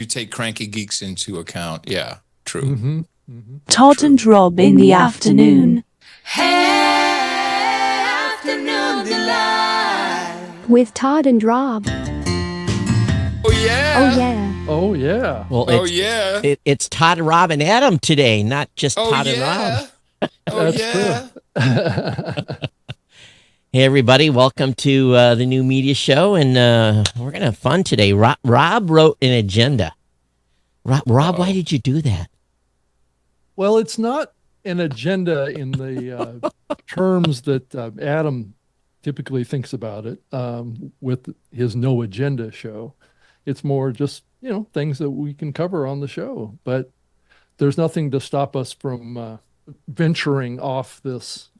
you take cranky geeks into account. Yeah, true. Mm-hmm. Mm-hmm. Todd and Rob in the afternoon. Hey, afternoon delight. With Todd and Rob. Oh yeah. Oh, yeah. Oh, yeah. Well, Oh yeah. It's Todd, Rob, and Adam today, not just Oh Todd yeah. and Rob. Oh That's yeah. Hey, everybody. Welcome to the new media show, and we're going to have fun today. Rob wrote an agenda. Rob, why did you do that? Well, it's not an agenda in the terms that Adam typically thinks about it with his no agenda show. It's more just, things that we can cover on the show. But there's nothing to stop us from venturing off this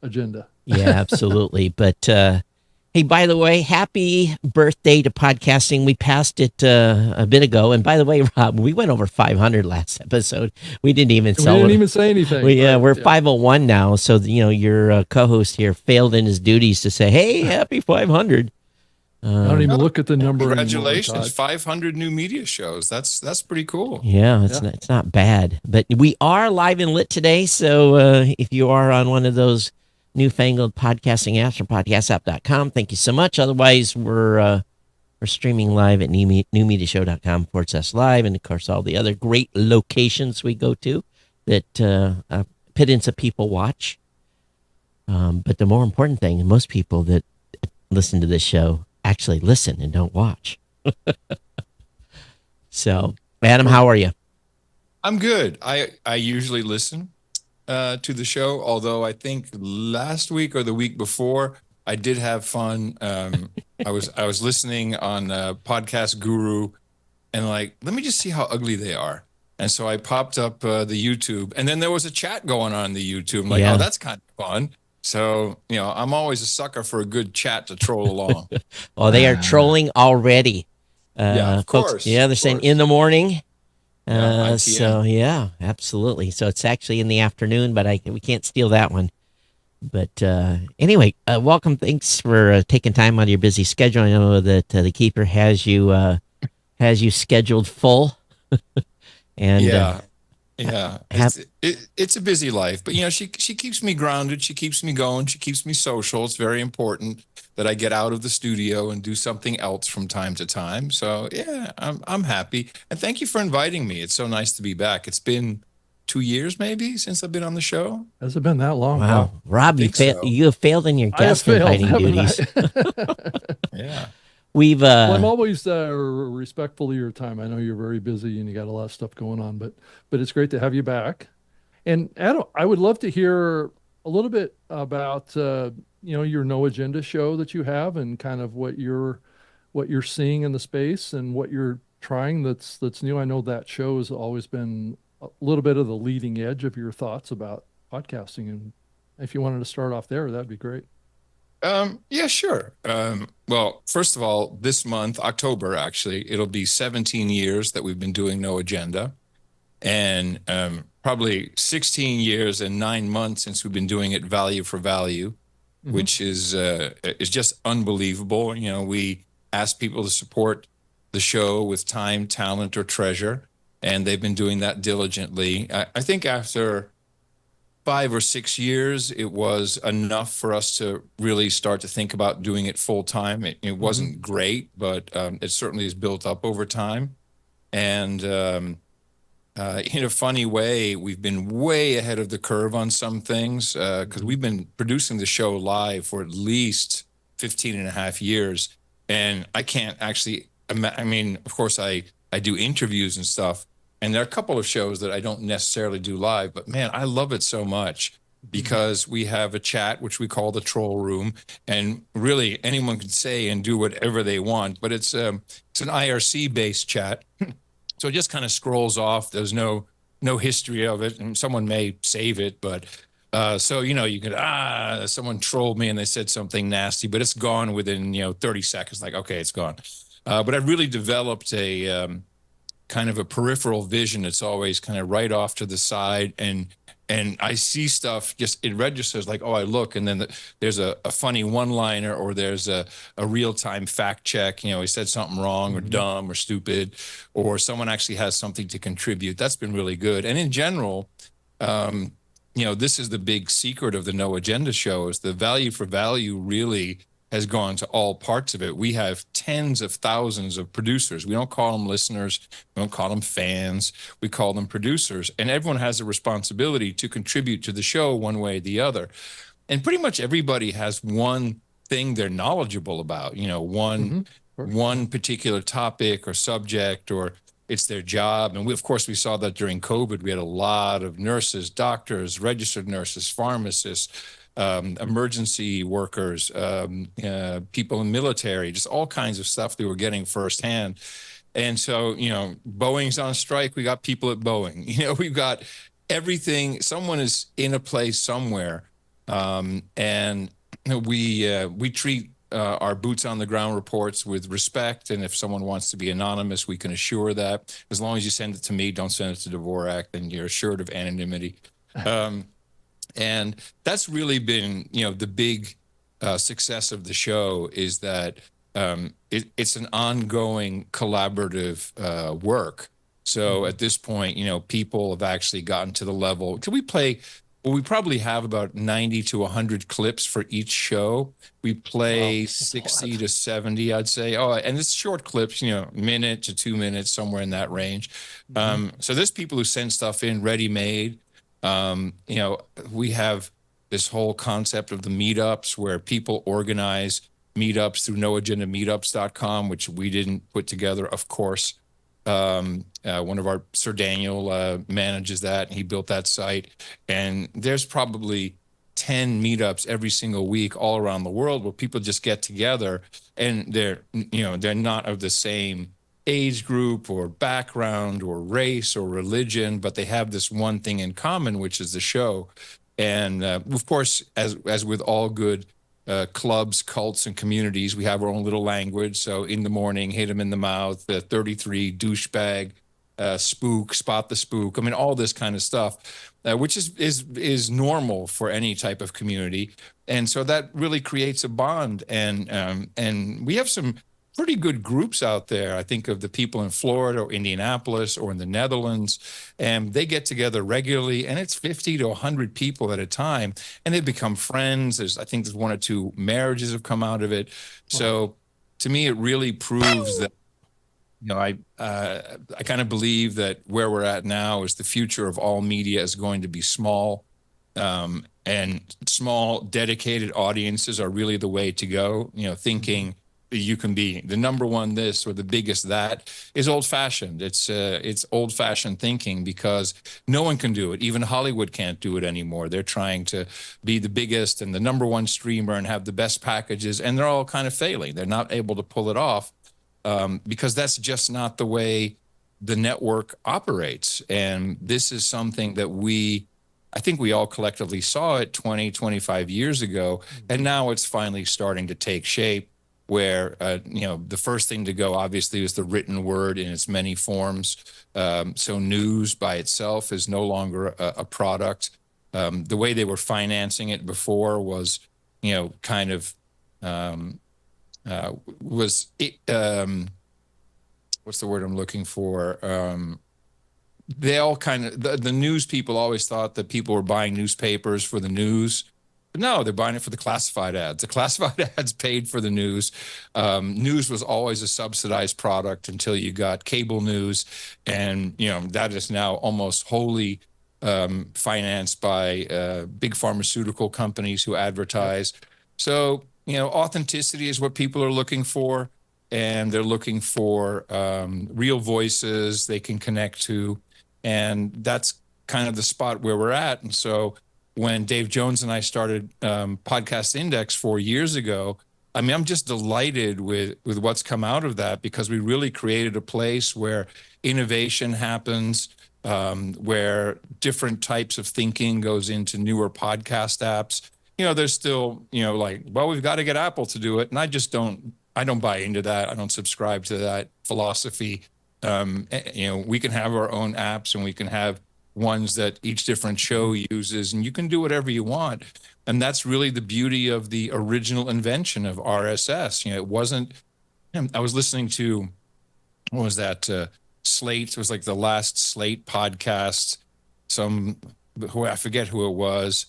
agenda. Yeah, absolutely. But hey, by the way, happy birthday to podcasting. We passed it a bit ago. And by the way, Rob, we went over 500 last episode. We didn't even We didn't even say anything. We're 501 now. So, your co-host here failed in his duties to say, hey, happy 500. I don't even look at the number. Congratulations, anymore, 500 new media shows. That's pretty cool. Yeah, it's not bad. But we are live and lit today. So if you are on one of those newfangled podcasting apps or podcastapp.com, thank you so much. Otherwise, we're streaming live at newmediashow.com/live. And of course, all the other great locations we go to that pittance of people watch. But the more important thing, and most people that listen to this show actually listen and don't watch. So, Adam, how are you? I'm good. I usually listen to the show, although I think last week or the week before I did have fun. I was listening on Podcast Guru, and let me just see how ugly they are. And so I popped up the YouTube, and then there was a chat going on the YouTube. I'm like, oh, that's kind of fun. So, I'm always a sucker for a good chat to troll along. Well, they are trolling already. Yeah, of folks, course. Yeah, they're saying in the morning. Yeah, so, yeah, absolutely. So it's actually in the afternoon, but we can't steal that one. But anyway, welcome. Thanks for taking time out of your busy schedule. I know that the Keeper has you scheduled full. And yeah. It's a busy life, but she keeps me grounded. She keeps me going. She keeps me social. It's very important that I get out of the studio and do something else from time to time. So yeah, I'm happy, and thank you for inviting me. It's so nice to be back. It's been 2 years maybe since I've been on the show. Has it been that long? Wow, Rob, you have failed in your guest inviting duties. Yeah. Well, I'm always respectful of your time. I know you're very busy and you got a lot of stuff going on, but it's great to have you back. And Adam, I would love to hear a little bit about your no agenda show that you have, and kind of what you're seeing in the space and what you're trying that's new. I know that show has always been a little bit of the leading edge of your thoughts about podcasting, and if you wanted to start off there, that'd be great. Yeah, sure. Well, first of all, this month, October, actually, it'll be 17 years that we've been doing No Agenda, and probably 16 years and 9 months since we've been doing it value for value, which is just unbelievable. We ask people to support the show with time, talent, or treasure, and they've been doing that diligently. I think after 5 or 6 years, it was enough for us to really start to think about doing it full time. It wasn't great, but it certainly has built up over time. And in a funny way, we've been way ahead of the curve on some things because we've been producing the show live for at least 15 and a half years. And I can't actually, of course, I do interviews and stuff. And there are a couple of shows that I don't necessarily do live, but man, I love it so much because we have a chat, which we call the Troll Room, and really anyone can say and do whatever they want, but it's an IRC-based chat. So it just kind of scrolls off. There's no history of it, and someone may save it, but so, you could, someone trolled me and they said something nasty, but it's gone within, 30 seconds. Like, okay, it's gone. But I've really developed kind of a peripheral vision. It's always kind of right off to the side, and I see stuff, just it registers like, oh, I look, and then there's a funny one-liner, or there's a real-time fact check. He said something wrong or dumb or stupid, or someone actually has something to contribute. That's been really good. And in general, this is the big secret of the No Agenda show, is the value for value really has gone to all parts of it. We have tens of thousands of producers. We don't call them listeners. We don't call them fans. We call them producers. And everyone has a responsibility to contribute to the show one way or the other. And pretty much everybody has one thing they're knowledgeable about, one particular topic or subject, or it's their job. And of course, we saw that during COVID. We had a lot of nurses, doctors, registered nurses, pharmacists, emergency workers, people in military, just all kinds of stuff they were getting firsthand. And so, Boeing's on strike. We got people at Boeing. We've got everything. Someone is in a place somewhere, and we treat our boots on the ground reports with respect. And if someone wants to be anonymous, we can assure that. As long as you send it to me, don't send it to Dvorak, then you're assured of anonymity. And that's really been, the big success of the show, is that it's an ongoing collaborative work. So at this point, people have actually gotten to the level. Can we play? Well, we probably have about 90 to 100 clips for each show. We play 60 to 70, I'd say. Oh, and it's short clips, minute to 2 minutes, somewhere in that range. So there's people who send stuff in ready-made. We have this whole concept of the meetups, where people organize meetups through noagendameetups.com, which we didn't put together, of course. One of our, Sir Daniel, manages that, and he built that site. And there's probably 10 meetups every single week all around the world, where people just get together, and they're not of the same age group or background or race or religion, but they have this one thing in common, which is the show. And of course, as with all good clubs, cults, and communities, we have our own little language. So in the morning, hit him in the mouth, 33, douchebag, spook, spot the spook. I mean, all this kind of stuff, which is normal for any type of community. And so that really creates a bond. And we have some pretty good groups out there. I think of the people in Florida or Indianapolis or in the Netherlands, and they get together regularly, and it's 50 to 100 people at a time, and they become friends. I think there's 1 or 2 marriages have come out of it. So to me, it really proves that, I kind of believe that where we're at now is the future of all media is going to be small, and small dedicated audiences are really the way to go. Thinking you can be the number one this or the biggest that is old-fashioned. It's old-fashioned thinking, because no one can do it. Even Hollywood can't do it anymore. They're trying to be the biggest and the number one streamer and have the best packages, and they're all kind of failing. They're not able to pull it off, because that's just not the way the network operates. And this is something that I think we all collectively saw it 20, 25 years ago, and now it's finally starting to take shape, where, the first thing to go, obviously, is the written word in its many forms. So news by itself is no longer a product. The way they were financing it before was, kind of, what's the word I'm looking for? They all kind of, the news people always thought that people were buying newspapers for the news. No, they're buying it for the classified ads. The classified ads paid for the news. News was always a subsidized product until you got cable news. And, that is now almost wholly financed by big pharmaceutical companies who advertise. So, authenticity is what people are looking for. And they're looking for real voices they can connect to. And that's kind of the spot where we're at. And so when Dave Jones and I started Podcast Index 4 years ago, I mean, I'm just delighted with what's come out of that, because we really created a place where innovation happens, where different types of thinking goes into newer podcast apps. There's still, we've got to get Apple to do it. And I don't buy into that. I don't subscribe to that philosophy. We can have our own apps, and we can have ones that each different show uses, and you can do whatever you want. And that's really the beauty of the original invention of RSS. It wasn't. I was listening to, what was that? Slate. It was like the last Slate podcast. Who I forget who it was,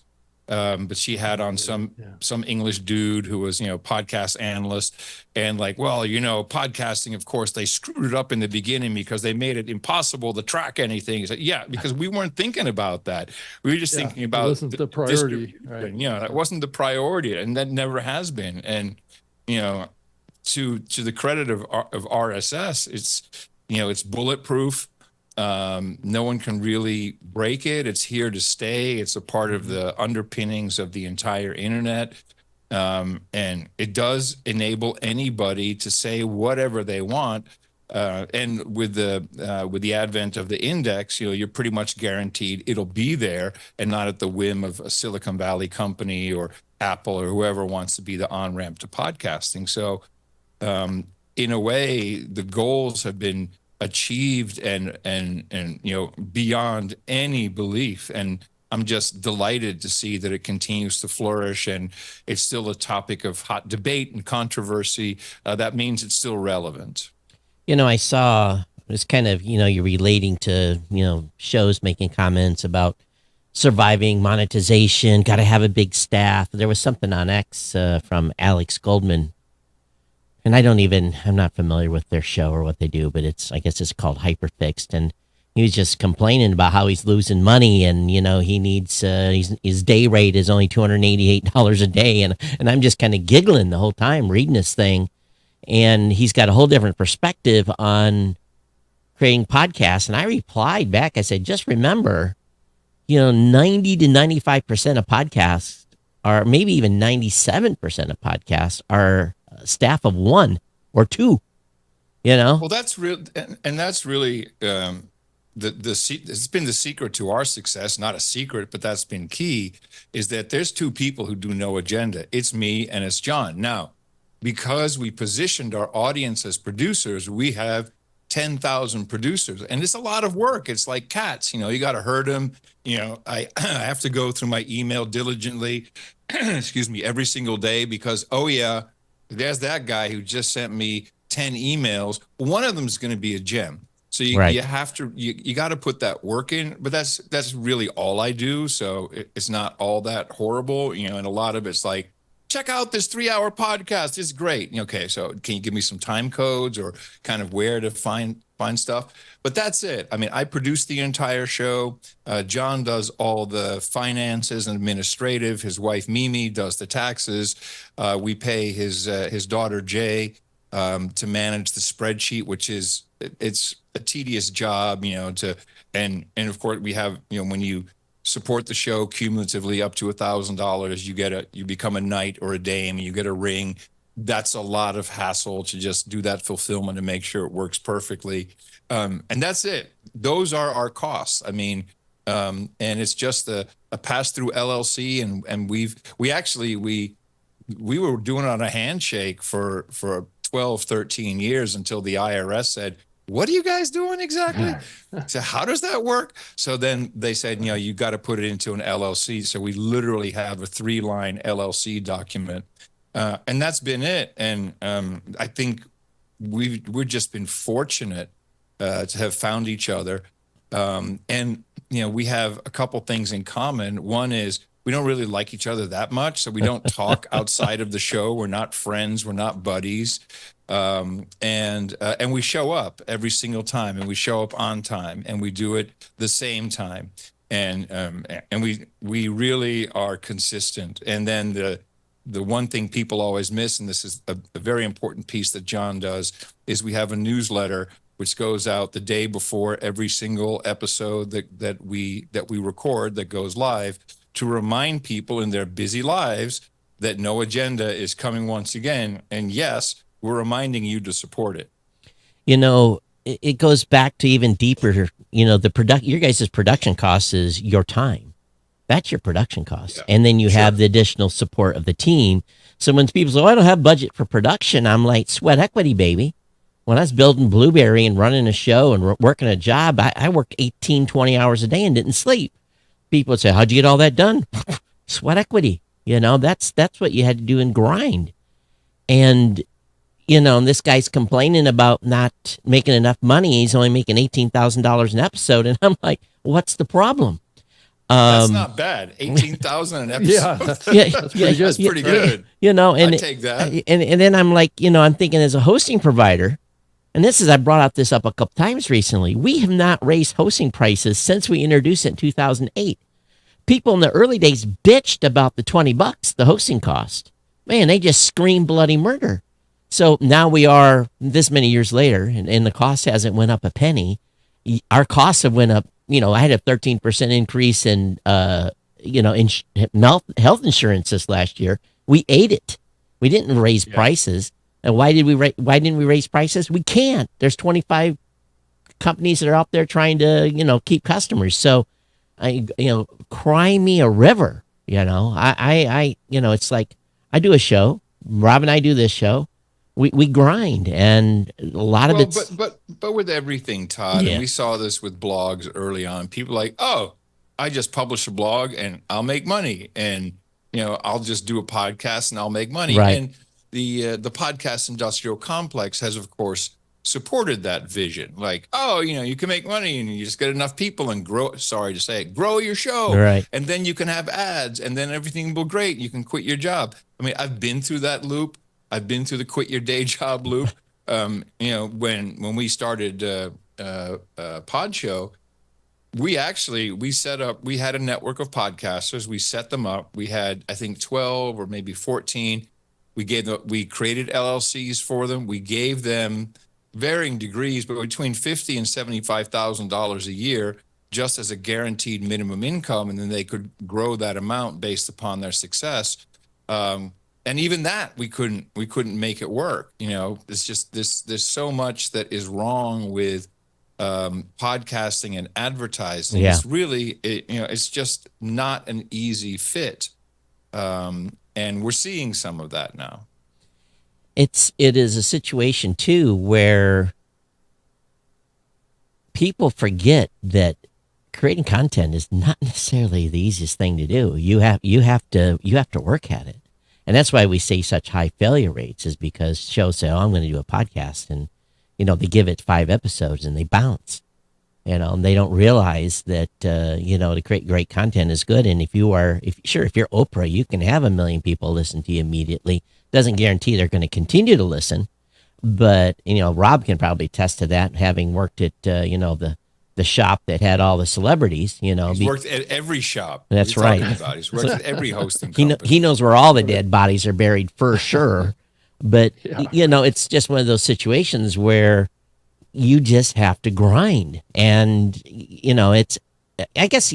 but she had on some English dude who was podcast analyst, and like, well, podcasting, of course they screwed it up in the beginning because they made it impossible to track anything. He's like, yeah, because we weren't thinking about that. We were just thinking about it wasn't the priority, right? That wasn't the priority, and that never has been. And to the credit of RSS, it's bulletproof. No one can really break it. It's here to stay. It's a part of the underpinnings of the entire internet. And it does enable anybody to say whatever they want. And with the advent of the index, you're pretty much guaranteed it'll be there and not at the whim of a Silicon Valley company or Apple or whoever wants to be the on-ramp to podcasting. So in a way, the goals have been achieved and beyond any belief. And I'm just delighted to see that it continues to flourish, and it's still a topic of hot debate and controversy. That means it's still relevant. I saw it's kind of, you're relating to, shows making comments about surviving monetization, got to have a big staff. There was something on X from Alex Goldman. And I'm not familiar with their show or what they do, but I guess it's called Hyperfixed. And he was just complaining about how he's losing money, and, he needs, his day rate is only $288 a day. And I'm just kind of giggling the whole time reading this thing. And he's got a whole different perspective on creating podcasts. And I replied back, I said, just remember, 90 to 95% of podcasts are, maybe even 97% of podcasts are staff of one or two. Well, that's real, and that's really it's been the secret to our success. Not a secret, but that's been key. Is that there's two people who do no agenda. It's me and it's John. Now, because we positioned our audience as producers, we have 10,000 producers, and it's a lot of work. It's like cats. You got to herd them. I have to go through my email diligently, excuse me, every single day because, oh yeah, there's that guy who just sent me 10 emails. One of them is going to be a gem. So you have to, you got to put that work in, but that's really all I do. So it's not all that horrible, and a lot of it's like, check out this 3-hour podcast. It's great. Okay. So can you give me some time codes or kind of where to find stuff? But that's it. I mean, I produce the entire show. John does all the finances and administrative. His wife, Mimi, does the taxes. We pay his daughter, Jay, to manage the spreadsheet, which it's a tedious job, and of course we have, when you support the show cumulatively up to $1,000, you become a knight or a dame, and you get a ring. That's a lot of hassle to just do that fulfillment and make sure it works perfectly. And that's it. Those are our costs. I mean, and it's just a pass-through LLC, and we were doing it on a handshake for 12, 13 years until the IRS said, what are you guys doing exactly? So how does that work? So then they said, you got to put it into an LLC. So we literally have a 3-line LLC document. And that's been it. And I think we've just been fortunate to have found each other. And, we have a couple things in common. One is we don't really like each other that much. So we don't talk outside of the show. We're not friends. We're not buddies. And we show up every single time, and we show up on time, and we do it the same time. And we really are consistent. And then the one thing people always miss, and this is a very important piece that John does, is we have a newsletter which goes out the day before every single episode that we record that goes live, to remind people in their busy lives that No Agenda is coming once again. And yes, we're reminding you to support it. It goes back to even deeper, your guys' production cost is your time. That's your production cost. Yeah. And then you have the additional support of the team. So when people say, I don't have budget for production, I'm like, sweat equity, baby. when I was building Blueberry and running a show and working a job, I worked 18, 20 hours a day and didn't sleep. People would say, how'd you get all that done? Sweat equity. That's what you had to do and grind. And, and this guy's complaining about not making enough money. He's only making $18,000 an episode. And I'm like, what's the problem? That's not bad. 18,000 an episode. Yeah, Yeah, that's pretty good. That's pretty good. And I'd take that. And then I'm like, I'm thinking as a hosting provider, and I brought out this up a couple times recently. We have not raised hosting prices since we introduced it in 2008. People in the early days bitched about the $20, the hosting cost. Man, they just screamed bloody murder. So now we are this many years later, and the cost hasn't went up a penny. Our costs have went up. I had a 13% increase in, health insurance this last year. We ate it. We didn't raise prices. And why didn't we raise prices? We can't. There's 25 companies that are out there trying to, keep customers. So, cry me a river. It's like I do a show. Rob and I do this show. We grind, and a lot of it's but with everything, Todd, Yeah. and we saw this with blogs early on. People like, oh, I just publish a blog and I'll make money, and I'll just do a podcast and I'll make money. Right. And the podcast industrial complex has, of course, supported that vision. Like, oh, you can make money and you just get enough people and grow. Sorry to say it, grow your show, Right. and then you can have ads, and then everything will be great. You can quit your job. I mean, I've been through that loop. I've been through the quit your day job loop. When we started Pod Show, we had a network of podcasters. We set them up. We had, I think, 12 or maybe 14. We created LLCs for them. We gave them varying degrees, but between $50,000 and $75,000 a year, just as a guaranteed minimum income, and then they could grow that amount based upon their success. And even that we couldn't make it work. It's just there's so much that is wrong with podcasting and advertising. Yeah. It's really it's just not an easy fit. And we're seeing some of that now. it is a situation too where people forget that creating content is not necessarily the easiest thing to do. You have to work at it. And that's why we see such high failure rates, is because shows say, "Oh, I'm going to do a podcast," and they give it 5 episodes and they bounce. And they don't realize that to create great content is good. And if you're Oprah, you can have 1 million people listen to you immediately. Doesn't guarantee they're going to continue to listen, but Rob can probably attest to that, having worked at the shop that had all the celebrities. He's worked at every shop. That's we're right. talking about. He's worked at every hosting company. He knows where all the dead bodies are buried for sure. But it's just one of those situations where you just have to grind. And it's, I guess,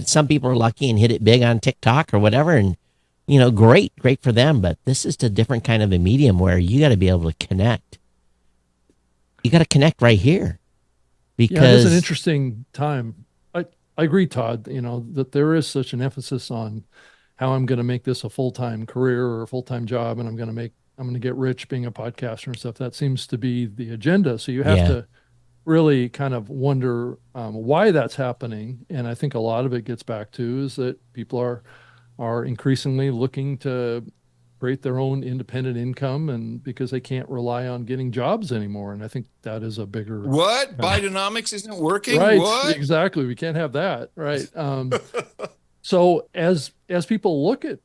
some people are lucky and hit it big on TikTok or whatever, and great for them. But this is a different kind of a medium where you got to be able to connect. You got to connect right here. Because it's an interesting time. I agree, Todd, that there is such an emphasis on how I'm going to make this a full-time career or a full-time job, and I'm going to get rich being a podcaster and stuff. That seems to be the agenda. So you have to really kind of wonder why that's happening. And I think a lot of it gets back to is that people are increasingly looking to create their own independent income, and because they can't rely on getting jobs anymore. And I think that is a bigger what Bidenomics isn't working. Right. What? Exactly. We can't have that. Right. So as people look at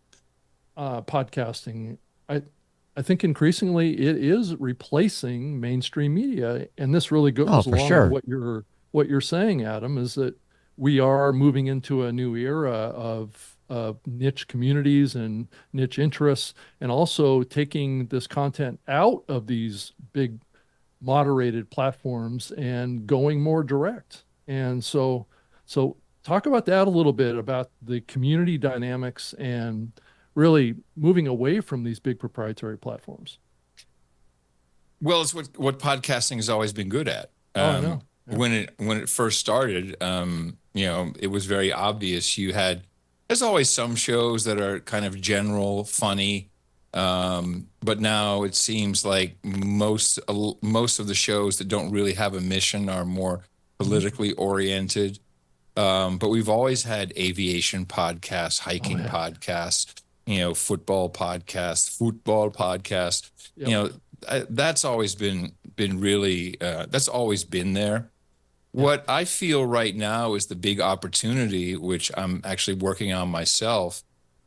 podcasting, I think increasingly it is replacing mainstream media. And this really goes for along sure. with what you're saying, Adam, is that we are moving into a new era of niche communities and niche interests, and also taking this content out of these big moderated platforms and going more direct. And so talk about that a little bit, about the community dynamics and really moving away from these big proprietary platforms. Well, it's what podcasting has always been good at. I know. Yeah. When it first started, it was very obvious. There's always some shows that are kind of general, funny, But now it seems like most of the shows that don't really have a mission are more politically oriented. But we've always had aviation podcasts, Oh hiking yeah. podcasts, football podcasts. Yep. You know, that's always been really that's always been there. Yeah. What I feel right now is the big opportunity, which I'm actually working on myself,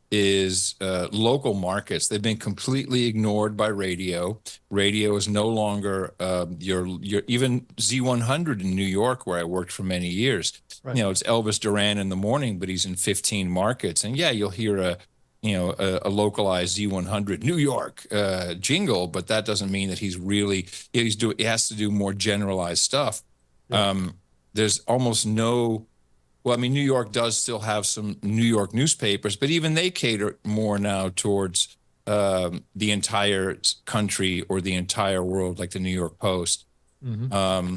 is local markets. They've been completely ignored by radio. Radio is no longer your even Z100 in New York, where I worked for many years. Right. It's Elvis Duran in the morning, but he's in 15 markets, and yeah, you'll hear a localized Z100 New York jingle, but that doesn't mean that he has to do more generalized stuff. Yeah. There's almost no well, I mean, New York does still have some New York newspapers, but even they cater more now towards the entire country or the entire world, like the New York Post. Mm-hmm.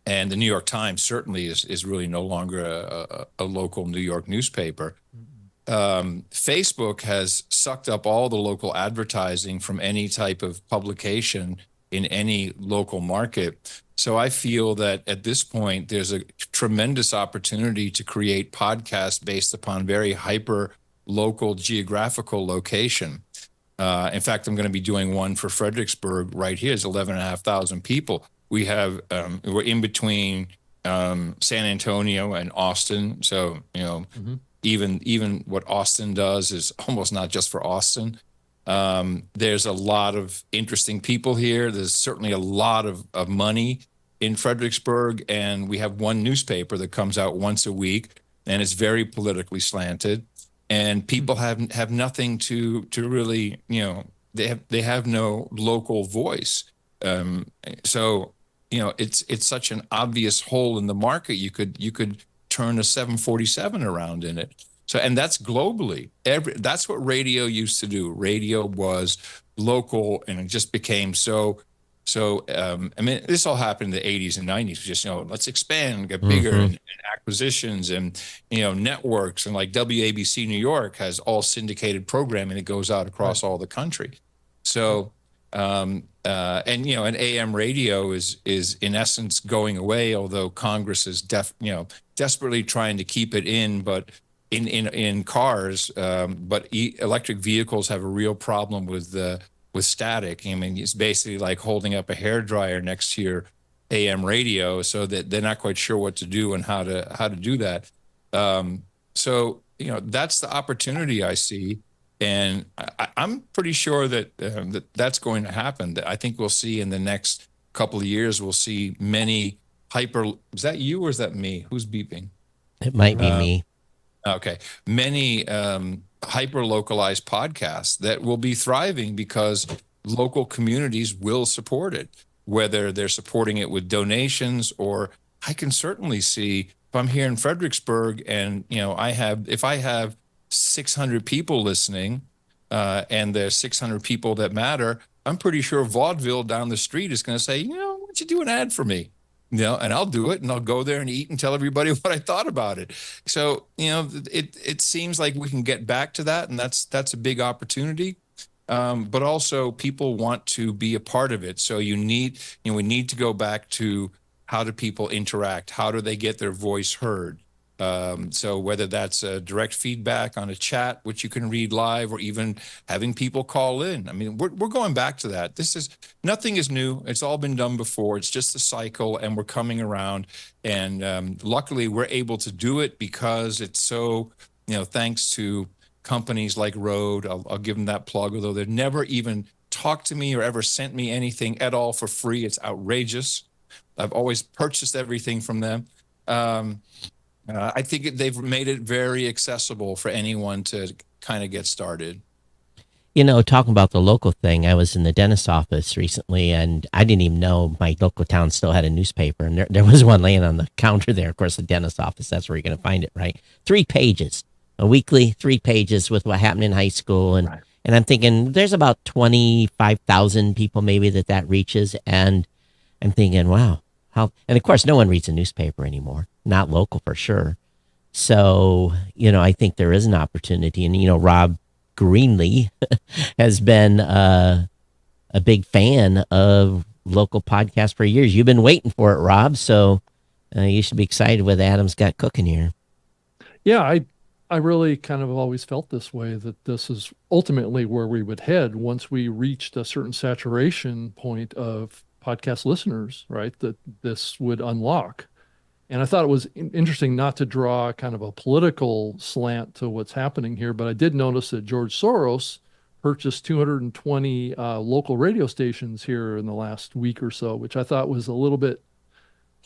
And the New York Times certainly is really no longer a local New York newspaper. Facebook has sucked up all the local advertising from any type of publication in any local market. So I feel that at this point, there's a tremendous opportunity to create podcasts based upon very hyper local geographical location. In fact, I'm going to be doing one for Fredericksburg right here. It's 11,500 people. We're in between San Antonio and Austin. So, Mm-hmm. even what Austin does is almost not just for Austin. There's a lot of interesting people here. There's certainly a lot of money in Fredericksburg, and we have one newspaper that comes out once a week, and it's very politically slanted. And people have nothing to really, they have no local voice. So it's such an obvious hole in the market. You could turn a 747 around in it. So, and that's globally. That's what radio used to do. Radio was local, and it just became so. I mean, this all happened in the 80s and 90s. Just let's expand, get bigger, and acquisitions, and networks, and like WABC New York has all syndicated programming that goes out across all the country. So, and AM radio is in essence going away, although Congress is desperately trying to keep it in, but in cars, but electric vehicles have a real problem with static. I mean, it's basically like holding up a hairdryer next to your AM radio, so that they're not quite sure what to do and how to do that. So that's the opportunity I see, and I'm pretty sure that that's going to happen. That I think we'll see in the next couple of years. We'll see many hyper. Is that you or is that me? Who's beeping? It might be me. Okay. Many hyper-localized podcasts that will be thriving because local communities will support it, whether they're supporting it with donations, or I can certainly see if I'm here in Fredericksburg and, if I have 600 people listening and there's 600 people that matter, I'm pretty sure Vaudeville down the street is going to say, why don't you do an ad for me? And I'll do it, and I'll go there and eat and tell everybody what I thought about it. So, it seems like we can get back to that, and that's a big opportunity. But also people want to be a part of it. So we need to go back to how do people interact? How do they get their voice heard? So whether that's direct feedback on a chat, which you can read live, or even having people call in. I mean, we're going back to that. Nothing is new. It's all been done before. It's just a cycle, and we're coming around. And luckily, we're able to do it because it's so, thanks to companies like Rode. I'll give them that plug, although they've never even talked to me or ever sent me anything at all for free. It's outrageous. I've always purchased everything from them. I think they've made it very accessible for anyone to kind of get started. Talking about the local thing, I was in the dentist's office recently, and I didn't even know my local town still had a newspaper. And there was one laying on the counter there. Of course, the dentist's office, that's where you're going to find it, right? 3 pages, a weekly 3 pages with what happened in high school. And, and I'm thinking there's about 25,000 people maybe that reaches. And I'm thinking, wow. And of course, no one reads a newspaper anymore, not local for sure. So, I think there is an opportunity. And, Rob Greenlee has been a big fan of local podcasts for years. You've been waiting for it, Rob. So you should be excited with Adam's got cooking here. Yeah, I really kind of always felt this way, that this is ultimately where we would head once we reached a certain saturation point of podcast listeners, right? That this would unlock. And I thought it was interesting not to draw kind of a political slant to what's happening here, but I did notice that George Soros purchased 220 local radio stations here in the last week or so, which I thought was a little bit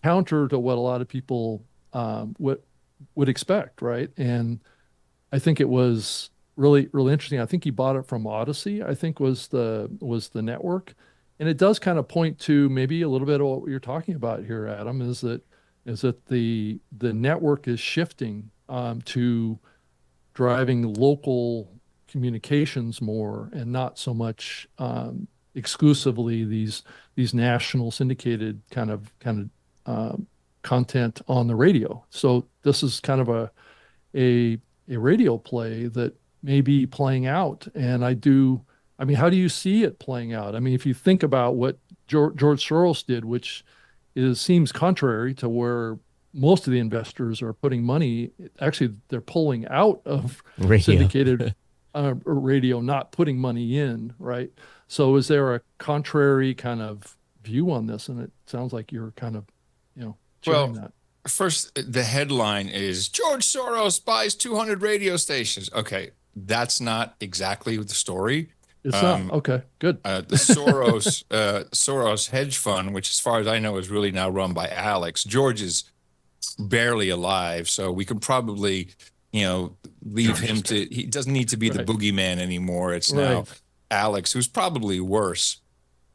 counter to what a lot of people would expect, right? And I think it was really interesting. I think he bought it from Odyssey, I think was the network. And it does kind of point to maybe a little bit of what you're talking about here, Adam, is that the network is shifting to driving local communications more and not so much exclusively these national syndicated kind of content on the radio. So this is kind of a radio play that may be playing out. And I mean, how do you see it playing out? I mean, if you think about what George Soros did, which seems contrary to where most of the investors are putting money. Actually, they're pulling out of Radio. syndicated radio, not putting money in, right? So is there a contrary kind of view on this? And it sounds like you're kind of, sharing that. First, the headline is George Soros buys 200 radio stations. Okay, that's not exactly the story. It's not. Okay, good. The Soros hedge fund, which as far as I know is really now run by Alex. George is barely alive, so we can probably, leave him to. He doesn't need to be the boogeyman anymore. It's now Alex, who's probably worse.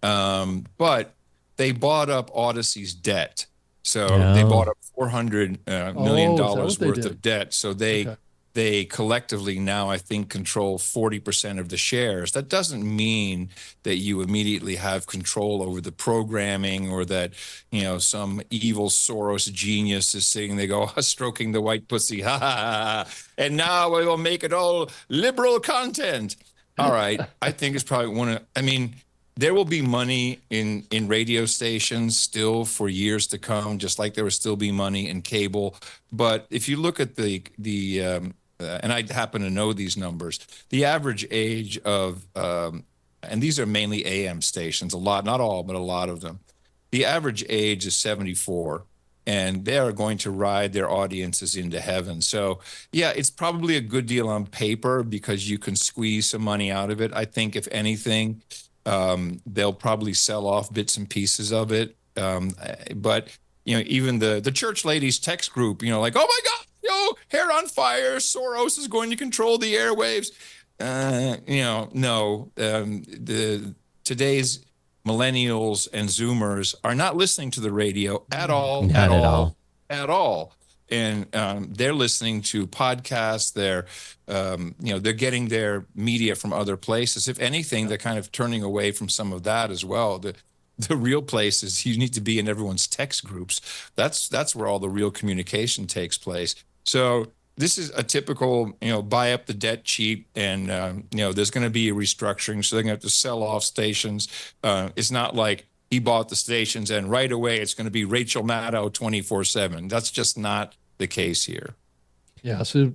But they bought up Odyssey's debt. So they bought up $400 million worth of debt. So they collectively now, I think, control 40% of the shares. That doesn't mean that you immediately have control over the programming or that, some evil Soros genius is sitting, they go, stroking the white pussy, ha, ha, ha, and now we will make it all liberal content. All right. I think it's probably there will be money in radio stations still for years to come, just like there will still be money in cable. But if you look at and I happen to know these numbers, the average age of, and these are mainly AM stations, a lot, not all, but a lot of them. The average age is 74, and they are going to ride their audiences into heaven. So, yeah, it's probably a good deal on paper because you can squeeze some money out of it. I think, if anything, they'll probably sell off bits and pieces of it. But, even the church ladies text group, like, oh my God, hair on fire, Soros is going to control the airwaves. No, today's millennials and Zoomers are not listening to the radio at all, Not at all. at all. And they're listening to podcasts. They're getting their media from other places. If anything, they're kind of turning away from some of that as well. The real place is you need to be in everyone's text groups. That's where all the real communication takes place. So this is a typical, buy up the debt cheap, and there's going to be a restructuring, so they're going to have to sell off stations. It's not like he bought the stations and right away it's going to be Rachel Maddow 24/7. That's just not the case here. Yeah, so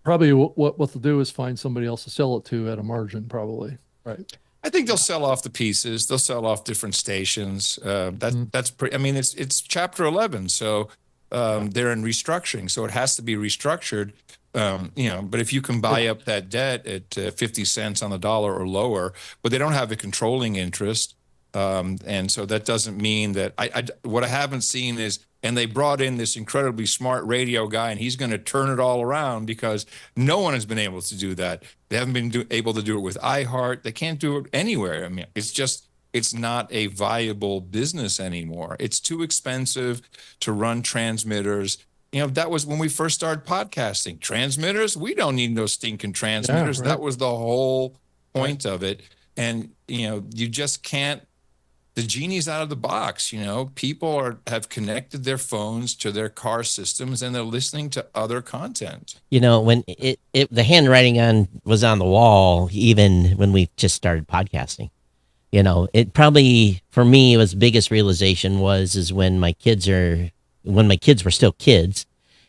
probably what they'll do is find somebody else to sell it to at a margin, probably, right? I think they'll sell off the pieces. They'll sell off different stations. That's pretty. I mean, it's Chapter 11, so they're in restructuring, so it has to be restructured. But if you can buy up that debt at 50 cents on the dollar or lower, but they don't have a controlling interest, and so that doesn't mean that what I haven't seen is. And they brought in this incredibly smart radio guy, and he's going to turn it all around because no one has been able to do that. They haven't been able to do it with iHeart. They can't do it anywhere. I mean, it's not a viable business anymore. It's too expensive to run transmitters. That was when we first started podcasting. Transmitters? We don't need no stinking transmitters. Yeah, right. That was the whole point of it. And, you just can't. the genie's out of the box. People have connected their phones to their car systems, and they're listening to other content. When the handwriting was on the wall, even when we just started podcasting. It probably, for me, was the biggest realization is when my kids were still kids,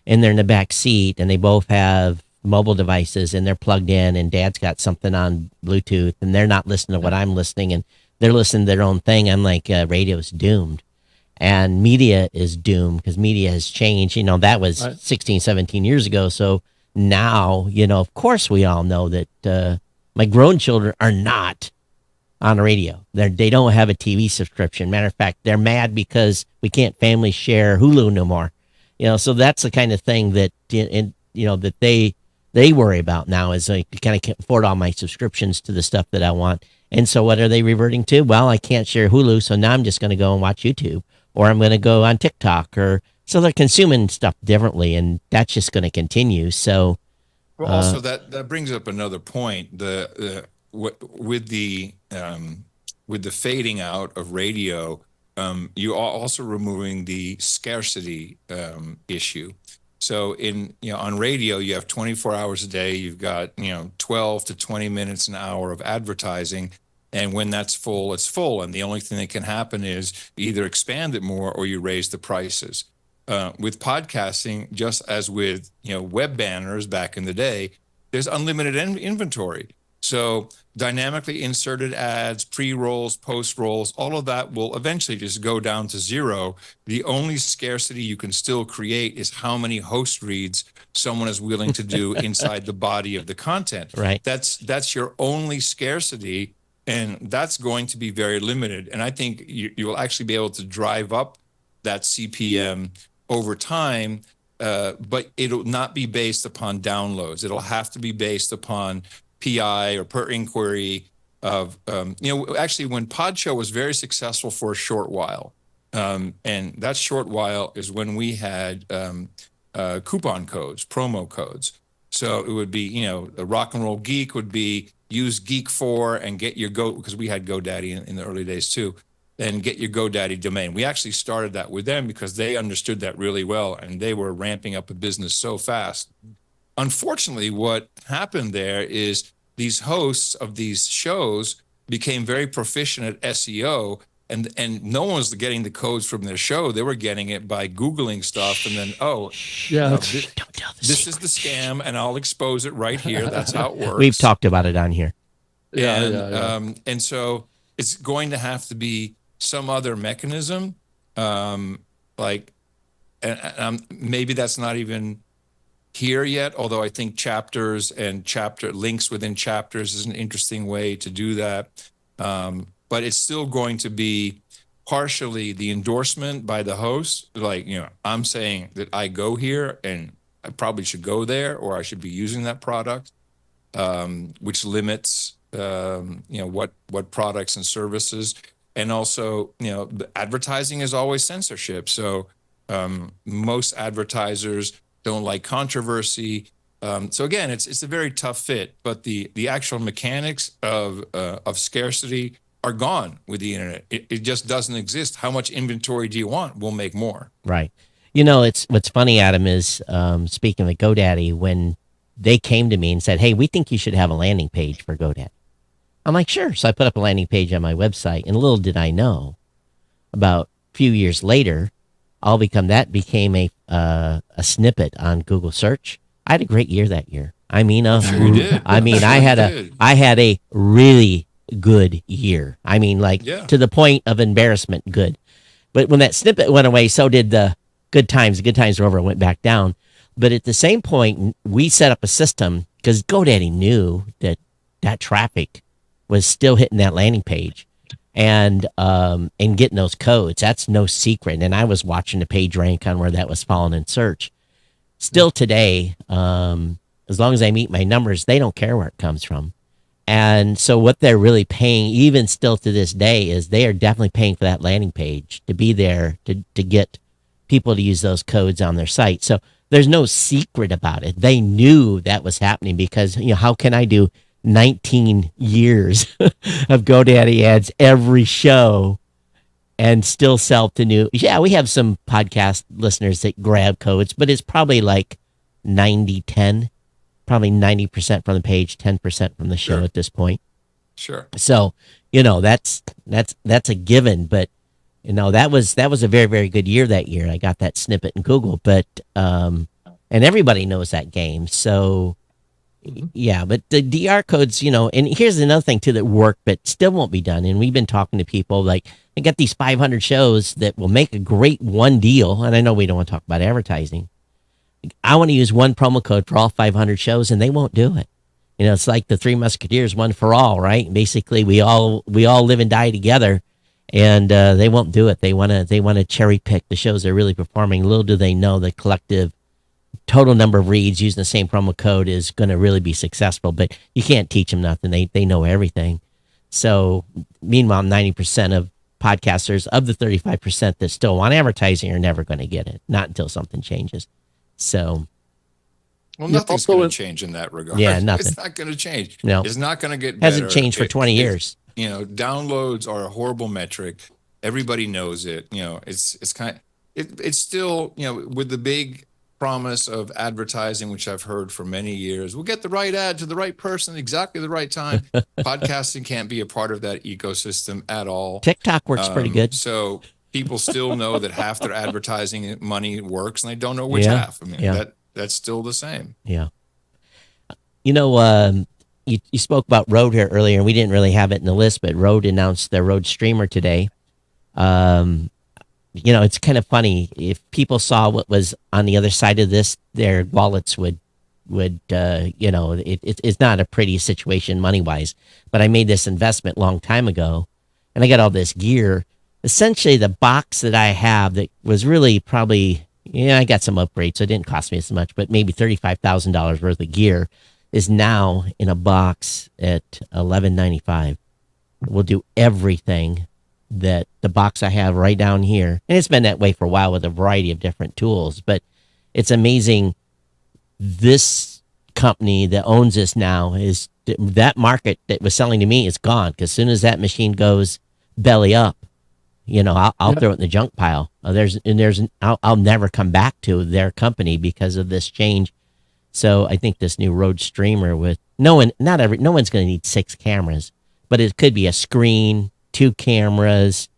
and they're in the back seat, and they both have mobile devices, and they're plugged in, and dad's got something on Bluetooth, and they're not listening to what I'm listening, and they're listening to their own thing. I'm like, radio's doomed, and media is doomed because media has changed. That was Right. 16, 17 years ago. So now, of course, we all know that my grown children are not on the radio. They don't have a TV subscription. Matter of fact, they're mad because we can't family share Hulu no more. So that's the kind of thing that that they worry about now, is like, can I afford all my subscriptions to the stuff that I want? And so what are they reverting to? Well, I can't share Hulu, so now I'm just going to go and watch YouTube, or I'm going to go on TikTok, so they're consuming stuff differently, and that's just going to continue. So, Well, also that brings up another point. With the fading out of radio, you are also removing the scarcity issue. So on radio, you have 24 hours a day. You've got 12 to 20 minutes an hour of advertising, and when that's full, it's full. And the only thing that can happen is you either expand it more or you raise the prices. With podcasting, just as with web banners back in the day, there's unlimited inventory. So dynamically inserted ads, pre-rolls, post-rolls, all of that will eventually just go down to zero. The only scarcity you can still create is how many host reads someone is willing to do inside the body of the content. Right. That's your only scarcity, and that's going to be very limited. And I think you will actually be able to drive up that CPM over time, but it'll not be based upon downloads. It'll have to be based upon PI or per inquiry of, actually when Podshow was very successful for a short while. And that short while is when we had coupon codes, promo codes. So it would be, the Rock and Roll Geek would be use Geek4 and get your because we had GoDaddy in the early days too, and get your GoDaddy domain. We actually started that with them because they understood that really well, and they were ramping up a business so fast. Unfortunately, what happened there is these hosts of these shows became very proficient at SEO, and no one was getting the codes from their show. They were getting it by Googling stuff, and then, Yeah, don't tell the this is the scam, and I'll expose it right here. That's how it works. We've talked about it on here. And so it's going to have to be some other mechanism, like, and maybe that's not even here yet, although I think chapters and chapter links within chapters is an interesting way to do that. But it's still going to be partially the endorsement by the host. Like, I'm saying that I go here and I probably should go there, or I should be using that product, which limits, what products and services. And also, the advertising is always censorship. So most advertisers don't like controversy. So again, it's a very tough fit, but the actual mechanics of scarcity are gone with the internet. It just doesn't exist. How much inventory do you want? We'll make more. Right. It's what's funny, Adam, is speaking of GoDaddy, when they came to me and said, hey, we think you should have a landing page for GoDaddy. I'm like, sure. So I put up a landing page on my website, and little did I know, about a few years later, became a snippet on Google search. I had a great year that year. I mean, I had a really good year. I mean, to the point of embarrassment good. But when that snippet went away, so did the good times. The good times were over and went back down. But at the same point, we set up a system because GoDaddy knew that traffic was still hitting that landing page and getting those codes. That's no secret. And I was watching the page rank on where that was falling in search. Still today, as long as I meet my numbers, they don't care where it comes from. And so what they're really paying, even still to this day, is they are definitely paying for that landing page to be there to get people to use those codes on their site. So there's no secret about it. They knew that was happening because, how can I do 19 years of GoDaddy ads every show and still sell to new. Yeah, we have some podcast listeners that grab codes, but it's probably like 90-10, probably 90% from the page, 10% from the show Sure. at this point. Sure. So, that's a given, but that was a very, very good year that year. I got that snippet in Google, but and everybody knows that game. So yeah, but the DR codes, and here's another thing too that work but still won't be done. And we've been talking to people like I got these 500 shows that will make a great one deal. And I know we don't want to talk about advertising. I want to use one promo code for all 500 shows, and they won't do it. It's like the Three Musketeers, one for all, right? Basically, we all live and die together, and they won't do it. They want to cherry pick the shows they're really performing. Little do they know the collective total number of reads using the same promo code is going to really be successful. But you can't teach them nothing. They know everything. So meanwhile, 90% of podcasters of the 35% that still want advertising are never going to get it. Not until something changes. So. Well, Yeah, nothing's also going it- to change in that regard. Yeah, nothing. It's not going to change. No. It's not going to get better. Hasn't changed for 20 years. Downloads are a horrible metric. Everybody knows it. It's kind of, it's still, with the big promise of advertising, which I've heard for many years, we'll get the right ad to the right person, exactly the right time. Podcasting can't be a part of that ecosystem at all. TikTok works pretty good. So people still know that half their advertising money works, and they don't know which Yeah, half. I mean, yeah. that's still the same. Yeah. You spoke about Rode here earlier, and we didn't really have it in the list, but Rode announced their Rode streamer today. It's kind of funny. If people saw what was on the other side of this, their wallets would it's not a pretty situation money-wise. But I made this investment long time ago, and I got all this gear. Essentially, the box that I have that was really probably, I got some upgrades, so it didn't cost me as much, but maybe $35,000 worth of gear is now in a box at $11.95. We'll do everything that the box I have right down here, and it's been that way for a while with a variety of different tools, but it's amazing. This company that owns this now is that market that was selling to me is gone, because as soon as that machine goes belly up, I'll throw it in the junk pile. I'll never come back to their company because of this change. So I think this new Rode streamer with no one's going to need 6 cameras, but it could be a screen, 2 cameras,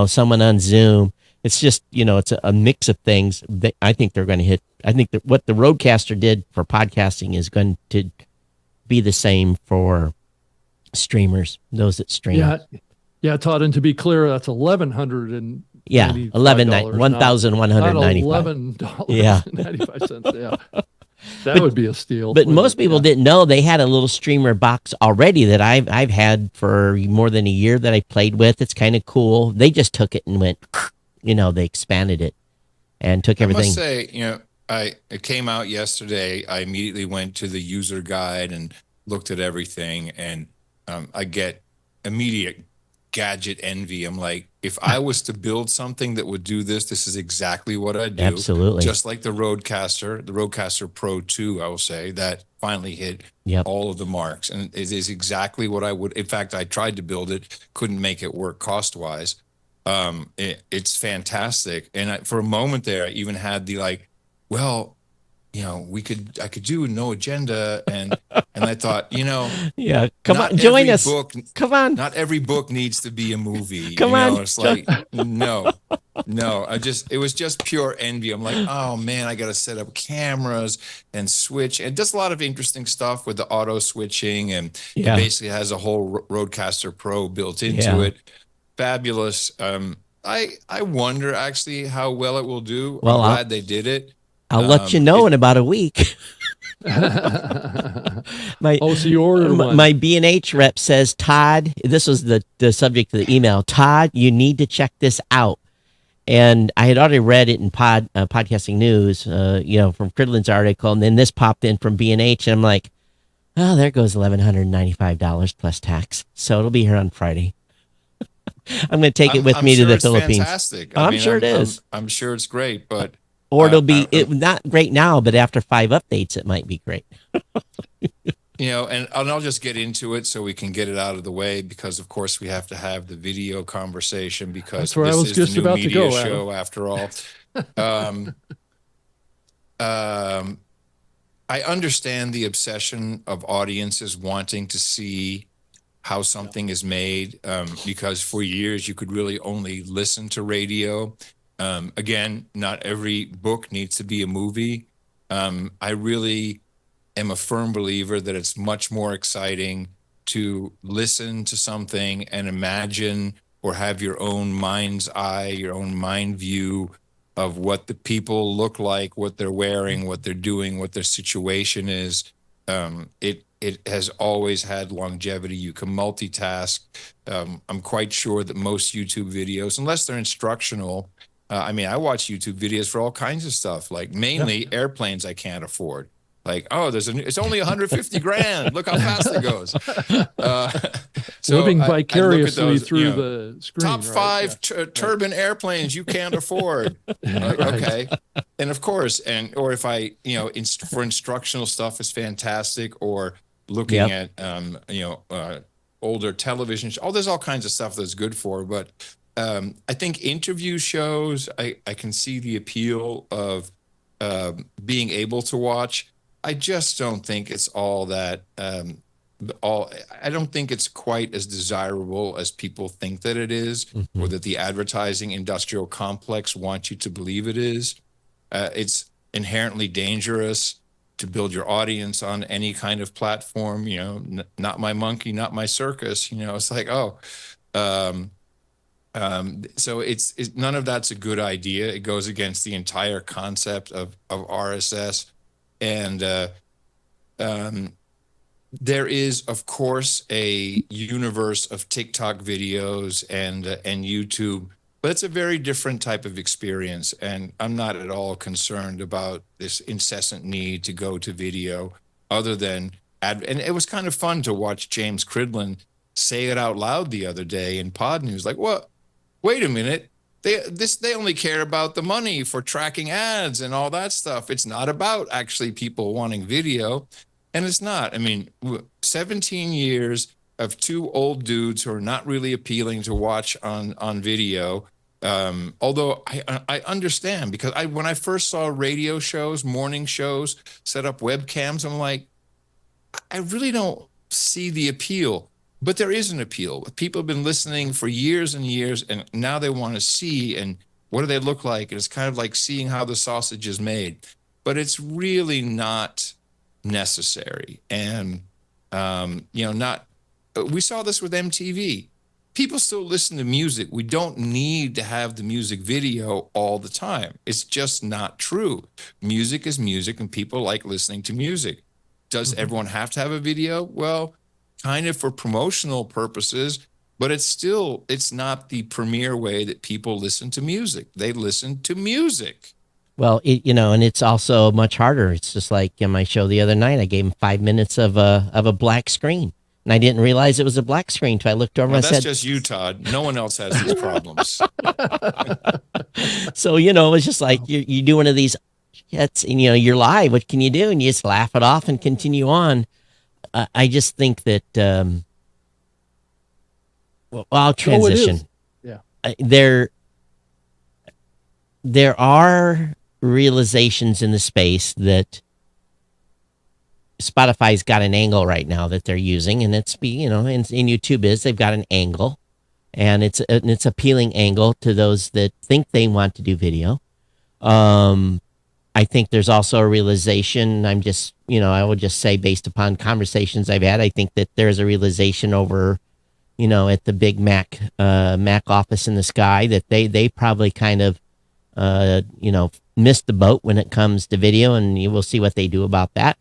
someone on Zoom. It's just, it's a mix of things that I think they're going to hit. I think that what the Rodecaster did for podcasting is going to be the same for streamers, those that stream. Yeah, Todd, and to be clear, that's $1,195. Yeah, $1,195. $11. Yeah. 95 cents. Yeah. That would be a steal. But most people didn't know they had a little streamer box already that I've had for more than a year that I played with. It's kind of cool. They just took it and went, they expanded it and took everything. I must say, it came out yesterday. I immediately went to the user guide and looked at everything, and I get immediate gadget envy. I'm like, if I was to build something that would do this is exactly what I'd do. Absolutely. Just like the Rodecaster Pro 2, I will say, that finally hit all of the marks. And it is exactly what I would. In fact, I tried to build it, couldn't make it work cost-wise. It's fantastic. And for a moment there, I even had the I could do no agenda, and I thought, yeah, come on, join us. Come on, not every book needs to be a movie. Come on, it's like no. It was just pure envy. I'm like, oh man, I got to set up cameras and switch, and does a lot of interesting stuff with the auto switching, and it basically has a whole Rodecaster Pro built into it. Fabulous. I wonder actually how well it will do. Well, I'm glad they did it. I'll let you know in about a week. So you ordered one. My B&H rep says, Todd, this was the subject of the email. Todd, you need to check this out. And I had already read it in podcasting news, from Cridlin's article, and then this popped in from B&H, and I'm like, oh, there goes $1,195 plus tax. So it'll be here on Friday. I'm going to take it with me to the Philippines. Fantastic. I'm sure it is. I'm sure it's great, but or it'll be not great now, but after 5 updates, it might be great. and I'll just get into it so we can get it out of the way, because of course we have to have the video conversation, because That's where I this was is the just new about to media go, Adam. show after all. Um, um, I understand the obsession of audiences wanting to see how something is made, because for years you could really only listen to radio. Again, not every book needs to be a movie. I really am a firm believer that it's much more exciting to listen to something and imagine, or have your own mind's eye, your own mind view of what the people look like, what they're wearing, what they're doing, what their situation is. It has always had longevity. You can multitask. I'm quite sure that most YouTube videos, unless they're instructional, I mean, I watch YouTube videos for all kinds of stuff, like mainly airplanes I can't afford. Like, oh, it's only 150 grand. Look how fast it goes. Uh, so Living I look at vicariously those, through the screen, top right? five turbine airplanes you can't afford. Like, Right. okay. And of course, or if I, for instructional stuff is fantastic, or looking Yep. at, older television, there's all kinds of stuff that's good for, but I think interview shows, I can see the appeal of being able to watch. I just don't think it's all that, I don't think it's quite as desirable as people think that it is, or Mhm. that the advertising industrial complex wants you to believe it is. It's inherently dangerous to build your audience on any kind of platform. Not my monkey, not my circus. It's like, oh, um, so it's none of that's a good idea. It goes against the entire concept of RSS, and um, there is, of course, a universe of TikTok videos and YouTube, but it's a very different type of experience. And I'm not at all concerned about this incessant need to go to video, other than and it was kind of fun to watch James Cridland say it out loud the other day in Pod News, like, what? Wait a minute. They only care about the money for tracking ads and all that stuff. It's not about actually people wanting video. And it's not. I mean, 17 years of two old dudes who are not really appealing to watch on video. Although I understand, because when I first saw radio shows, morning shows, set up webcams, I'm like, I really don't see the appeal. But there is an appeal. People have been listening for years and years, and now they want to see, and what do they look like? And it's kind of like seeing how the sausage is made. But it's really not necessary. And not we saw this with MTV. People still listen to music. We don't need to have the music video all the time. It's just not true. Music is music, and people like listening to music. Does everyone have to have a video? Well, kind of for promotional purposes, but it's not the premier way that people listen to music. They listen to music. Well, and it's also much harder. It's just like in my show the other night, I gave him 5 minutes of a black screen, and I didn't realize it was a black screen until I looked over Well, and I that's said, just you, Todd. No one else has these problems. so, it's just like you do one of these hits and, you're live. What can you do? And you just laugh it off and continue on. I just think that, well, I'll transition. Yeah. There are realizations in the space that Spotify's got an angle right now that they're using, and it's and YouTube they've got an angle, and it's appealing angle to those that think they want to do video. I think there's also a realization. I would just say, based upon conversations I've had, I think that there's a realization over, at the big Mac office in the sky, that they probably kind of, missed the boat when it comes to video, and you will see what they do about that.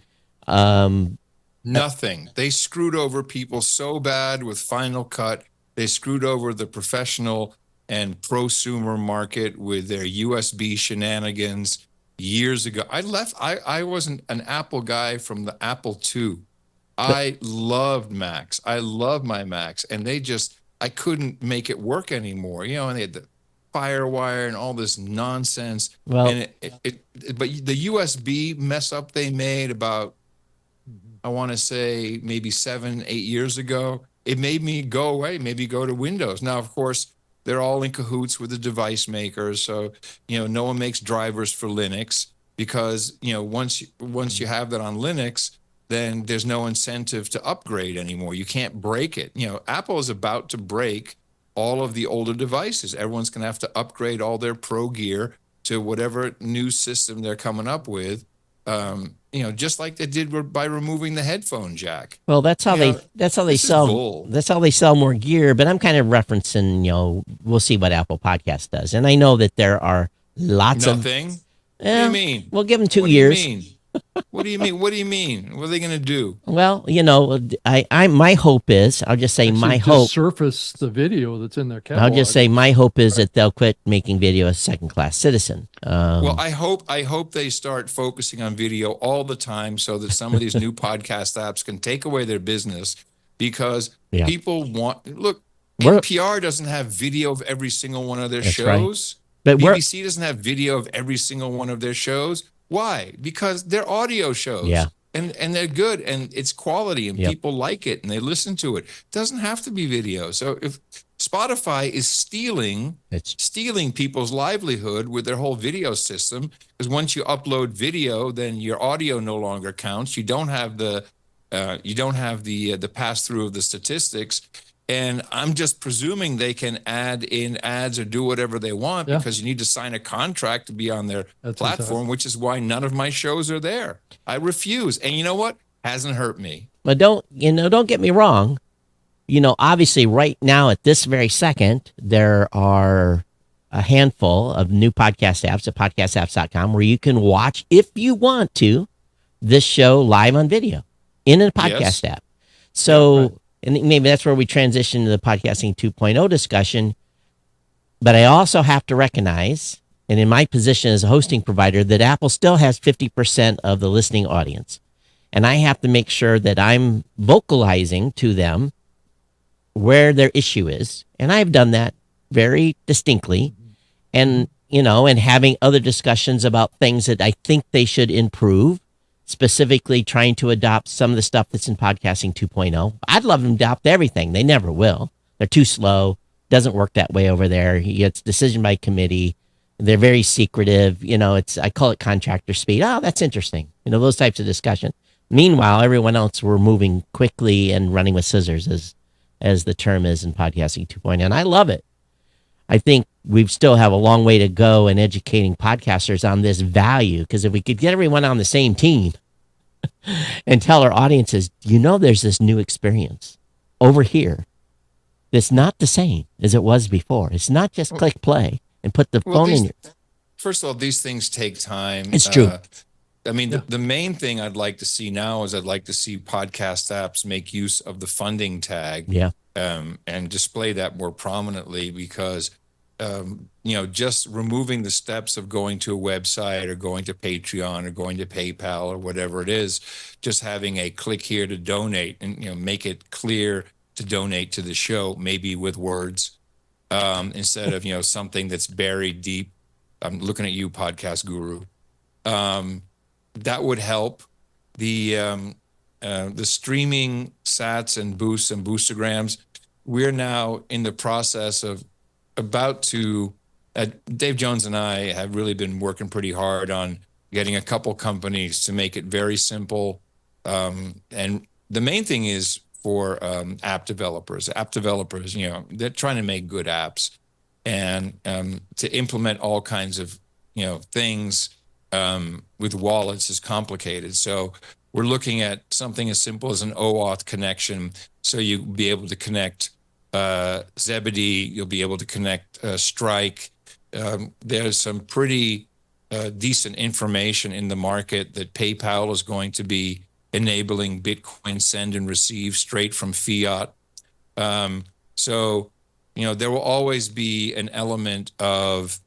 Nothing. They screwed over people so bad with Final Cut. They screwed over the professional and prosumer market with their USB shenanigans years ago. I wasn't an Apple guy from the Apple II. I loved Macs. I love my Macs, and I couldn't make it work anymore. And they had the FireWire and all this nonsense. Well, and but the USB mess up they made about I want to say maybe 7, 8 years ago, it made me go away, maybe go to Windows. Now, of course, they're all in cahoots with the device makers. So, no one makes drivers for Linux because, once you have that on Linux, then there's no incentive to upgrade anymore. You can't break it. Apple is about to break all of the older devices. Everyone's going to have to upgrade all their pro gear to whatever new system they're coming up with. Just like they did by removing the headphone jack. Well, that's how they this is sell. bull. That's how they sell more gear. But I'm kind of referencing, we'll see what Apple Podcast does, and I know that there are lots Nothing. of. What do you mean? We'll give them 2 What do you years. mean? What do you mean? What do you mean? What are they going to do? Well, I my hope is, I'll just say Actually, my just hope. surface the video that's in their catalog. I'll just say my hope is that they'll quit making video a second-class citizen. Well, I hope they start focusing on video all the time so that some of these new podcast apps can take away their business because people look, NPR doesn't have video of every single one of their shows. Right. But BBC doesn't have video of every single one of their shows. Why? Because they're audio shows. Yeah. And they're good and it's quality and people like it and they listen to it. It doesn't have to be video. So if Spotify is stealing people's livelihood with their whole video system, because once you upload video, then your audio no longer counts. You don't have the pass through of the statistics. And I'm just presuming they can add in ads or do whatever they want because you need to sign a contract to be on their platform, which is why none of my shows are there. I refuse. And you know what? Hasn't hurt me. But don't get me wrong. Obviously right now at this very second, there are a handful of new podcast apps at podcastapps.com where you can watch, if you want to, this show live on video in a podcast app. So, and maybe that's where we transition to the podcasting 2.0 discussion. But I also have to recognize, and in my position as a hosting provider, that Apple still has 50% of the listening audience. And I have to make sure that I'm vocalizing to them where their issue is. And I've done that very distinctly. And, and having other discussions about things that I think they should improve, specifically trying to adopt some of the stuff that's in podcasting 2.0. I'd love them to adopt everything. They never will. They're too slow. Doesn't work that way over there. It's decision by committee. They're very secretive. I call it contractor speed. Oh, that's interesting. Those types of discussion. Meanwhile, everyone else were moving quickly and running with scissors, as the term is in podcasting 2.0. And I love it. I think we still have a long way to go in educating podcasters on this value, because if we could get everyone on the same team and tell our audiences, there's this new experience over here that's not the same as it was before. It's not just click play and put the phone in your... First of all, these things take time. It's true. The main thing I'd like to see now is I'd like to see podcast apps make use of the funding tag. Yeah. And display that more prominently because, just removing the steps of going to a website or going to Patreon or going to PayPal or whatever it is, just having a click here to donate and, make it clear to donate to the show, maybe with words, instead of, something that's buried deep. I'm looking at you, podcast guru. That would help. The streaming sats and boosts and boostergrams, we're now in the process of Dave Jones and I have really been working pretty hard on getting a couple companies to make it very simple. And the main thing is for app developers, they're trying to make good apps and to implement all kinds of, things with wallets is complicated. So we're looking at something as simple as an OAuth connection. So you'll be able to connect Zebedee, you'll be able to connect Strike. There's some pretty decent information in the market that PayPal is going to be enabling Bitcoin send and receive straight from fiat. So, there will always be an element of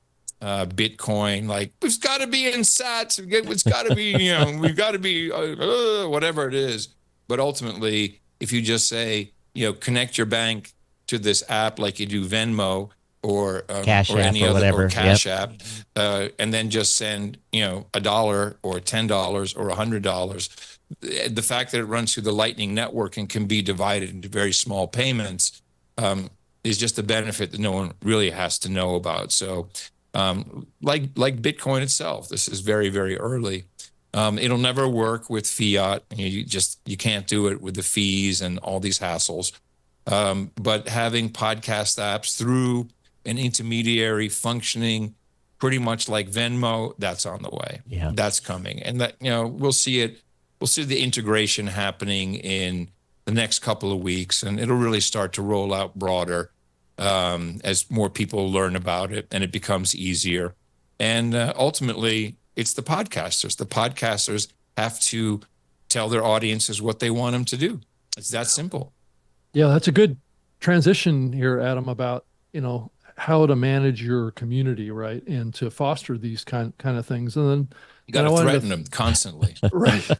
Bitcoin, like it's got to be in sats, it's got to be, we've got to be whatever it is. But ultimately, if you just say, connect your bank to this app like you do Venmo Cash or App any or other whatever. or Yep. Cash App, and then just send $1 or $10 or $100. The fact that it runs through the Lightning Network and can be divided into very small payments is just a benefit that no one really has to know about. So, like Bitcoin itself, this is very, very early. It'll never work with fiat. You can't do it with the fees and all these hassles. But having podcast apps through an intermediary functioning pretty much like Venmo, that's on the way. Yeah. That's coming. And that, we'll see the integration happening in the next couple of weeks, and it'll really start to roll out broader as more people learn about it and it becomes easier. And ultimately, it's the podcasters. The podcasters have to tell their audiences what they want them to do. It's that simple. Yeah, that's a good transition here, Adam, about, how to manage your community, right? And to foster these kind of things. And then You got to threaten them constantly. right.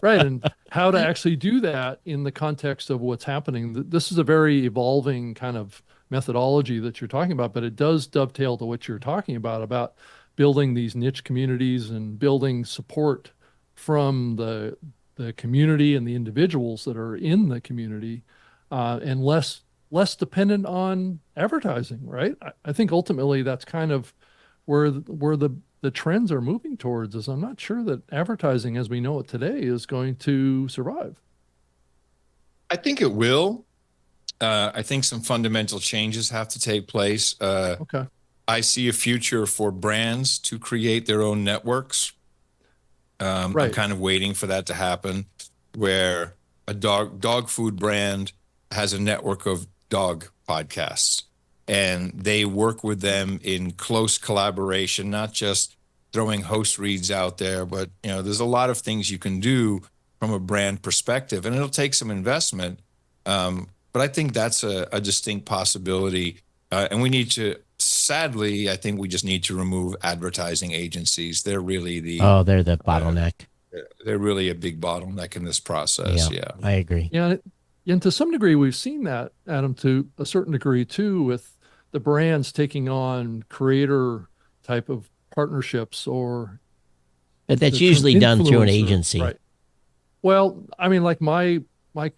Right. And how to actually do that in the context of what's happening. This is a very evolving kind of methodology that you're talking about, but it does dovetail to what you're talking about building these niche communities and building support from the community and the individuals that are in the community, and less dependent on advertising, right? I think ultimately that's kind of where the trends are moving towards. Is I'm not sure that advertising as we know it today is going to survive. I think it will. I think some fundamental changes have to take place. Okay. I see a future for brands to create their own networks. I'm Right. kind of waiting for that to happen, where a dog food brand has a network of dog podcasts, and they work with them in close collaboration, not just throwing host reads out there, but there's a lot of things you can do from a brand perspective, and it'll take some investment. But I think that's a distinct possibility, and we need to. Sadly, I think we just need to remove advertising agencies. They're really they're the bottleneck. They're really a big bottleneck in this process. Yeah. I agree. Yeah. And to some degree, we've seen that, Adam, to a certain degree too, with the brands taking on creator type of partnerships, or But that's the usually done through an influencer, agency. right? Well, I mean, like my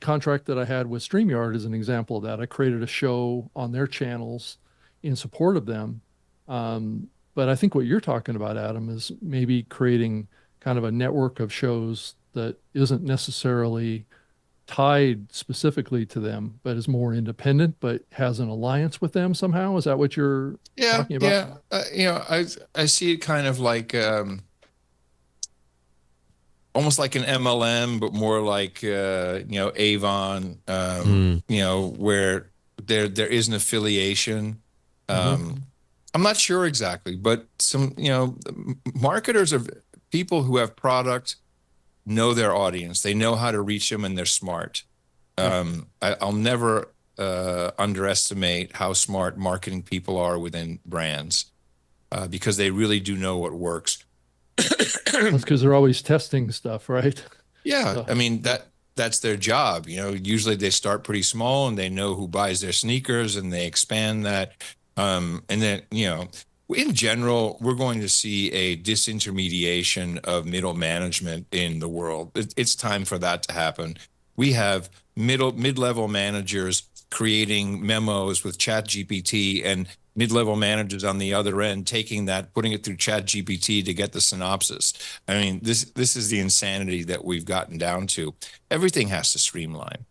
contract that I had with StreamYard is an example of that. I created a show on their channels in support of them. But I think what you're talking about, Adam, is maybe creating kind of a network of shows that isn't necessarily tied specifically to them, but is more independent, but has an alliance with them somehow. Is that what you're talking about? Yeah. I see it kind of like almost like an MLM, but more like Avon, where there is an affiliation. I'm not sure exactly, but some marketers are people who have product, know their audience, they know how to reach them, and they're smart. I'll never underestimate how smart marketing people are within brands, because they really do know what works. That's because they're always testing stuff, right? Yeah, I mean that's their job. Usually they start pretty small and they know who buys their sneakers and they expand that. And then in general, we're going to see a disintermediation of middle management in the world. It's time for that to happen. We have mid-level managers creating memos with ChatGPT, and mid-level managers on the other end taking that, putting it through ChatGPT to get the synopsis. I mean, this is the insanity that we've gotten down to. Everything has to streamline.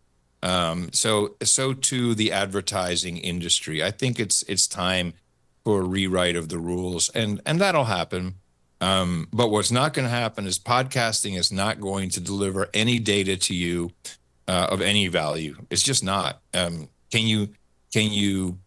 So too the advertising industry. I think it's time for a rewrite of the rules, and that'll happen. But what's not going to happen is podcasting is not going to deliver any data to you of any value. It's just not. Can you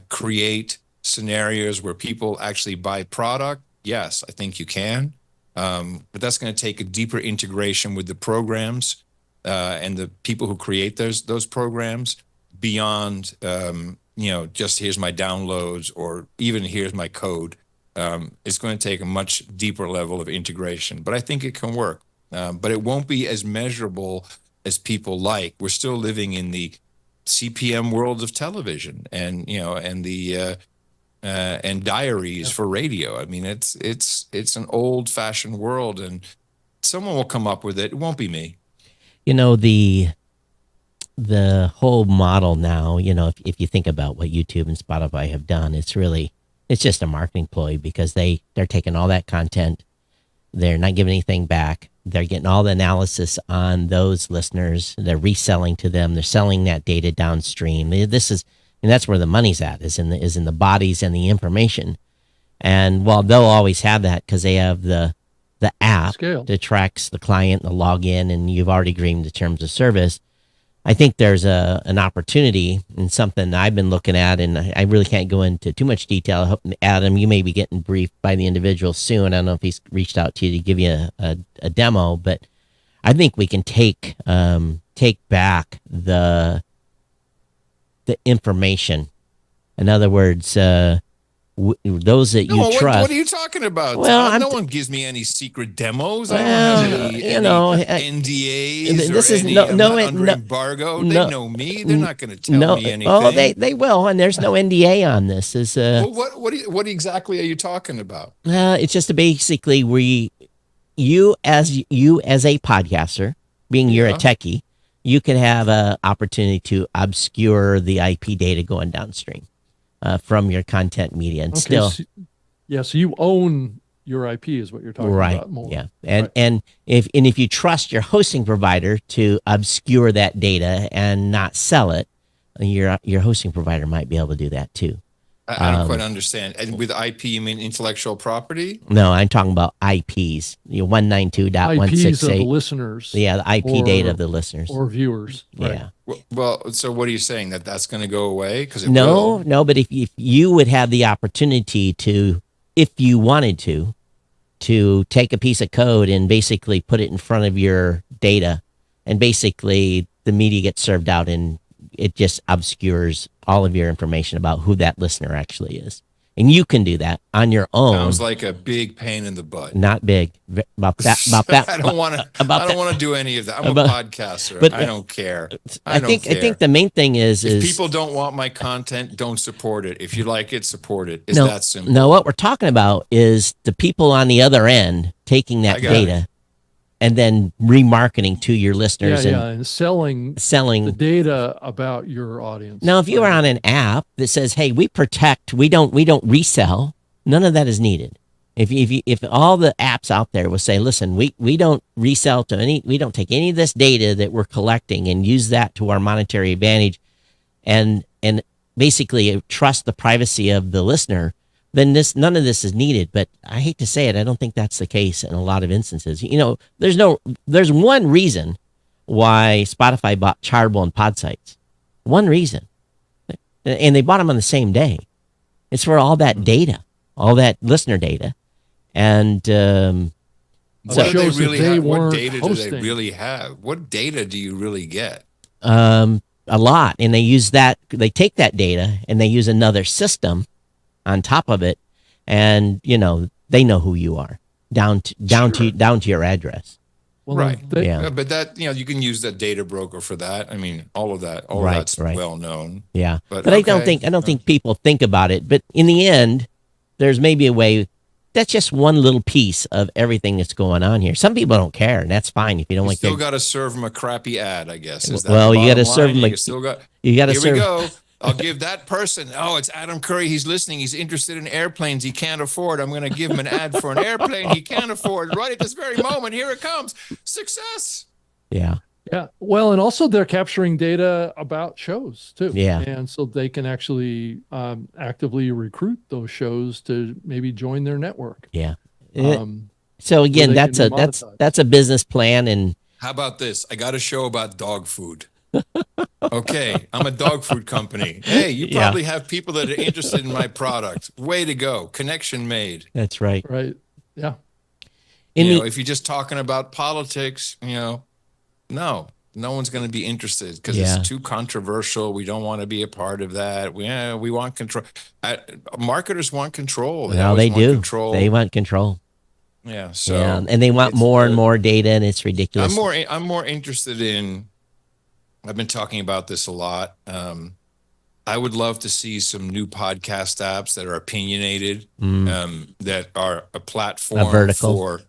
create scenarios where people actually buy product? Yes, I think you can. But that's going to take a deeper integration with the programs and the people who create those programs beyond just here's my downloads or even here's my code. It's going to take a much deeper level of integration, but I think it can work. But it won't be as measurable as people like. We're still living in the CPM world of television, and the and diaries for radio. I mean, it's an old fashioned world, and someone will come up with it. It won't be me. You know, the whole model now, you know, if you think about what YouTube and Spotify have done, it's just a marketing ploy, because they're taking all that content, they're not giving anything back, they're getting all the analysis on those listeners, they're reselling to them, they're selling that data downstream. And that's where the money's at, is in the bodies and the information. And while they'll always have that, because they have the app Scale. that tracks the client, the login, and you've already agreed to terms of service, I think there's an opportunity, and something I've been looking at, and I really can't go into too much detail. I hope, Adam, you may be getting briefed by the individual soon. I don't know if he's reached out to you to give you a demo, but I think we can take back the information. In other words, those that you trust. What are you talking about? Well, no one gives me any secret demos. Well, I don't have any, you know, NDAs this or is any, no- I'm no- not under no- embargo. no- They know me. They're not going to tell No, me anything. oh, they will, and there's no NDA on this. Is Well, what exactly are you talking about? it's just basically you as a podcaster, being you're a Yeah. techie, you can have an opportunity to obscure the IP data going downstream from your content media, and still. So you own your IP is what you're talking Right. about more. Yeah. And Right. and if you trust your hosting provider to obscure that data and not sell it, your hosting provider might be able to do that too. I don't quite understand. And with IP, you mean intellectual property? No, I'm talking about IPs. You know, IPs of the 192.168. listeners. Yeah, the IP data of the listeners. Or viewers. Right. Yeah. Well, so what are you saying, that's going to go away? Because No, but if you would have the opportunity to, if you wanted to take a piece of code and basically put it in front of your data, and basically the media gets served out, and it just obscures all of your information about who that listener actually is. And you can do that on your own. Sounds like a big pain in the butt. Not big. About that. I don't want to do any of that. I'm a podcaster. but- I don't care. I don't care. think the main thing is If people don't want my content, don't support it. If you like it, support it. It's no, that simple. No, what we're talking about is the people on the other end taking that I got data and then remarketing to your listeners And selling the selling. data about your audience. Now, if you are on an app that says, "Hey, we protect, we don't resell," none of that is needed. If all the apps out there will say, "Listen, we don't resell to any, we don't take any of this data that we're collecting and use that to our monetary advantage," and basically trust the privacy of the listener, then none of this is needed. But I hate to say it, I don't think that's the case in a lot of instances. You know, there's one reason why Spotify bought Chartable and Podsites. One reason. And they bought them on the same day. It's for all that data, all that listener data. And What do they shows that really they have? What weren't data do they hosting. really have? What data do you really get? a lot. And they use that, they take that data and they use another system on top of it. And, you know, they know who you are down to your address. Well, Right. Yeah. But that, you can use that data broker for that. I mean, all of that, Right, that's right. well known. Yeah. But I don't okay. think people think about it. But in the end, there's maybe a way. That's just one little piece of everything that's going on here. Some people don't care, and that's fine if you don't You like still their, got to serve them a crappy ad, I guess. Is that Well, the you gotta bottom serve line? them You a- still got. you got to Here serve. we go. I'll give that person. Oh, it's Adam Curry. He's listening. He's interested in airplanes. He can't afford. I'm going to give him an ad for an airplane he can't afford right at this very moment. Here it comes. Success. Yeah. Yeah. Well, and also they're capturing data about shows too. Yeah. And so they can actually actively recruit those shows to maybe join their network. Yeah. where So again, they that's can a be that's monetized. that's a business plan, and How about this? I got a show about dog food. Okay, I'm a dog food company. Hey, you Yeah. probably have people that are interested in my product. Way to go. Connection made. that's right. Right. Yeah. If you're just talking about politics, no one's going to be interested because Yeah. it's too controversial. We don't want to be a part of that. We want control. Marketers want control. Well, always they want do. Control. They want control. Yeah. So Yeah, and they want it's, more and uh, more data, and it's ridiculous. I'm more interested in. I've been talking about this a lot. I would love to see some new podcast apps that are opinionated, that are a A platform vertical. for.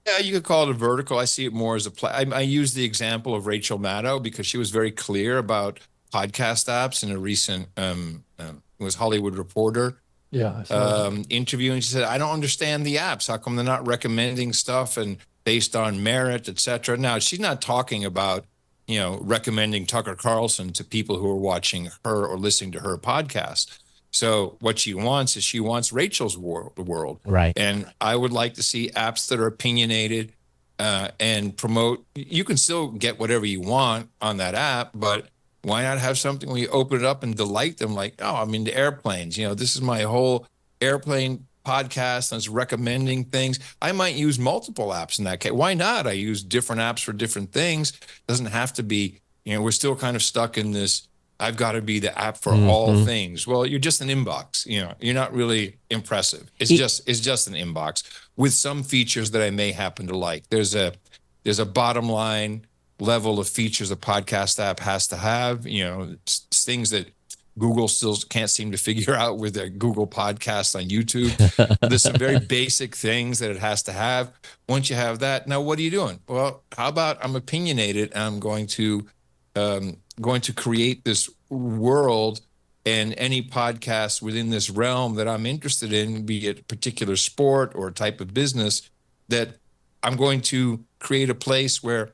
Yeah, you could call it a vertical. I see it more as I use the example of Rachel Maddow because she was very clear about podcast apps in a recent it was Hollywood Reporter Yeah, I saw that. interview, and she said, "I don't understand the apps. How come they're not recommending stuff and based on merit, etc." Now, she's not talking about recommending Tucker Carlson to people who are watching her or listening to her podcast. So what she wants is she wants Rachel's world. Right. And I would like to see apps that are opinionated and promote. You can still get whatever you want on that app, but why not have something where you open it up and delight them? Like, oh, I'm into airplanes. This is my whole airplane podcast and it's recommending things. I might use multiple apps in that case. Why not? I use different apps for different things. It doesn't have to be, we're still kind of stuck in this. I've got to be the app for all things. Well, you're just an inbox. You're not really impressive. It's just an inbox with some features that I may happen to like. There's a bottom line level of features a podcast app has to have. Things that Google still can't seem to figure out with their Google podcast on YouTube. There's some very basic things that it has to have. Once you have that, now what are you doing? Well, how about I'm opinionated and I'm going to create this world, and any podcast within this realm that I'm interested in, be it a particular sport or a type of business, that I'm going to create a place where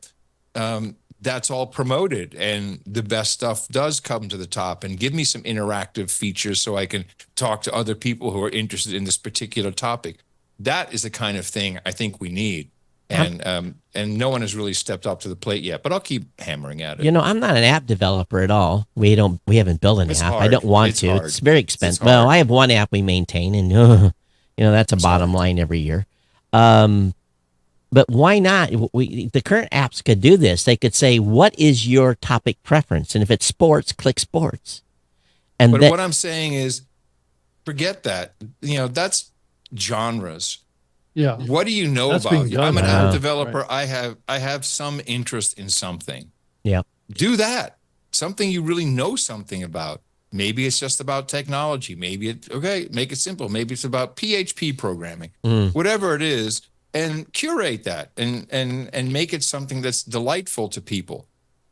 that's all promoted and the best stuff does come to the top, and give me some interactive features so I can talk to other people who are interested in this particular topic. That is the kind of thing I think we need. And no one has really stepped up to the plate yet, but I'll keep hammering at it. I'm not an app developer at all. We haven't built an It's app. I hard. don't want It's to. hard. It's very expensive. It's hard. Well, I have one app we maintain, and that's a bottom line every year. But why not? The current apps could do this. They could say, "What is your topic preference?" And if it's sports, click sports. And But what I'm saying is, forget that. That's genres. Yeah. What do you know That's about? being done I'm an now. app developer. Right. I have some interest in something. yeah, Do that. Something you really know something about. Maybe it's just about technology. Maybe make it simple. Maybe it's about PHP programming. Whatever it is, and curate that and make it something that's delightful to people.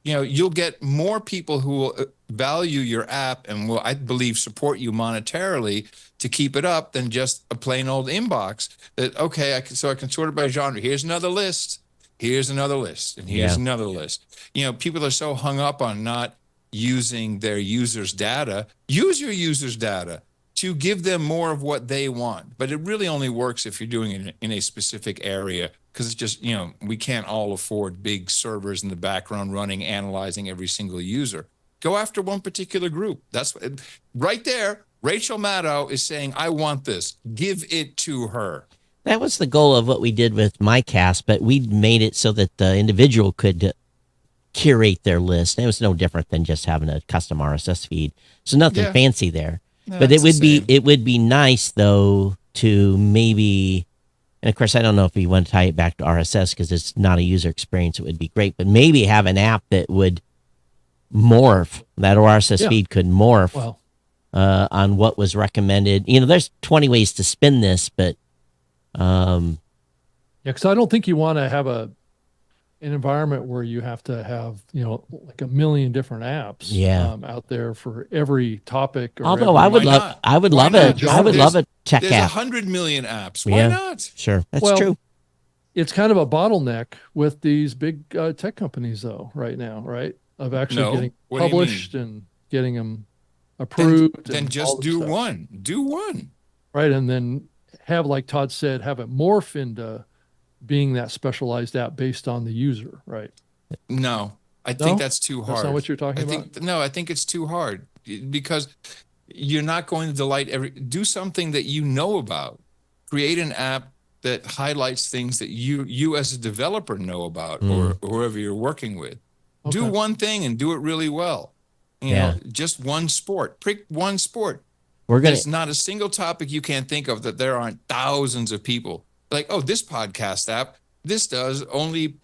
You'll get more people who will value your app and will, I believe, support you monetarily to keep it up than just a plain old inbox that, okay, I can sort it by genre. Here's another list. Here's another list. And here's another list. People are so hung up on not using their users' data. Use your users' data to give them more of what they want. But it really only works if you're doing it in a specific area, because it's just, we can't all afford big servers in the background running, analyzing every single user. Go after one particular group. That's right there. Rachel Maddow is saying, I want this. Give it to her. that was the goal of what we did with MyCast, but we made it so that the individual could curate their list. And it was no different than just having a custom RSS feed. So nothing fancy there. No, but it's it would be nice though to maybe, and of course I don't know if you want to tie it back to RSS because it's not a user experience. It would be great, but maybe have an app that would morph, that RSS feed could morph on what was recommended. There's 20 ways to spin this, but because I don't think you want to have an environment where you have to have like a million different apps out there for every topic. Or although I would love a tech There's app. 100 million apps. Why not? Sure, that's true. It's kind of a bottleneck with these big tech companies, though, right now, right? Of actually getting What do you published and getting them approved. Then and just all this do stuff. one. Do one. Right, and then have, like Todd said, have it morph into being that specialized app based on the user, right? No, I think that's too hard. That's not what you're talking about? No, I think it's too hard because you're not going to delight do something that you know about. Create an app that highlights things that you as a developer know about or whoever you're working with. Do one thing and do it really well. Just one sport. Pick one sport. There's not a single topic you can't think of that there aren't thousands of people. Like, oh, this podcast app, this does only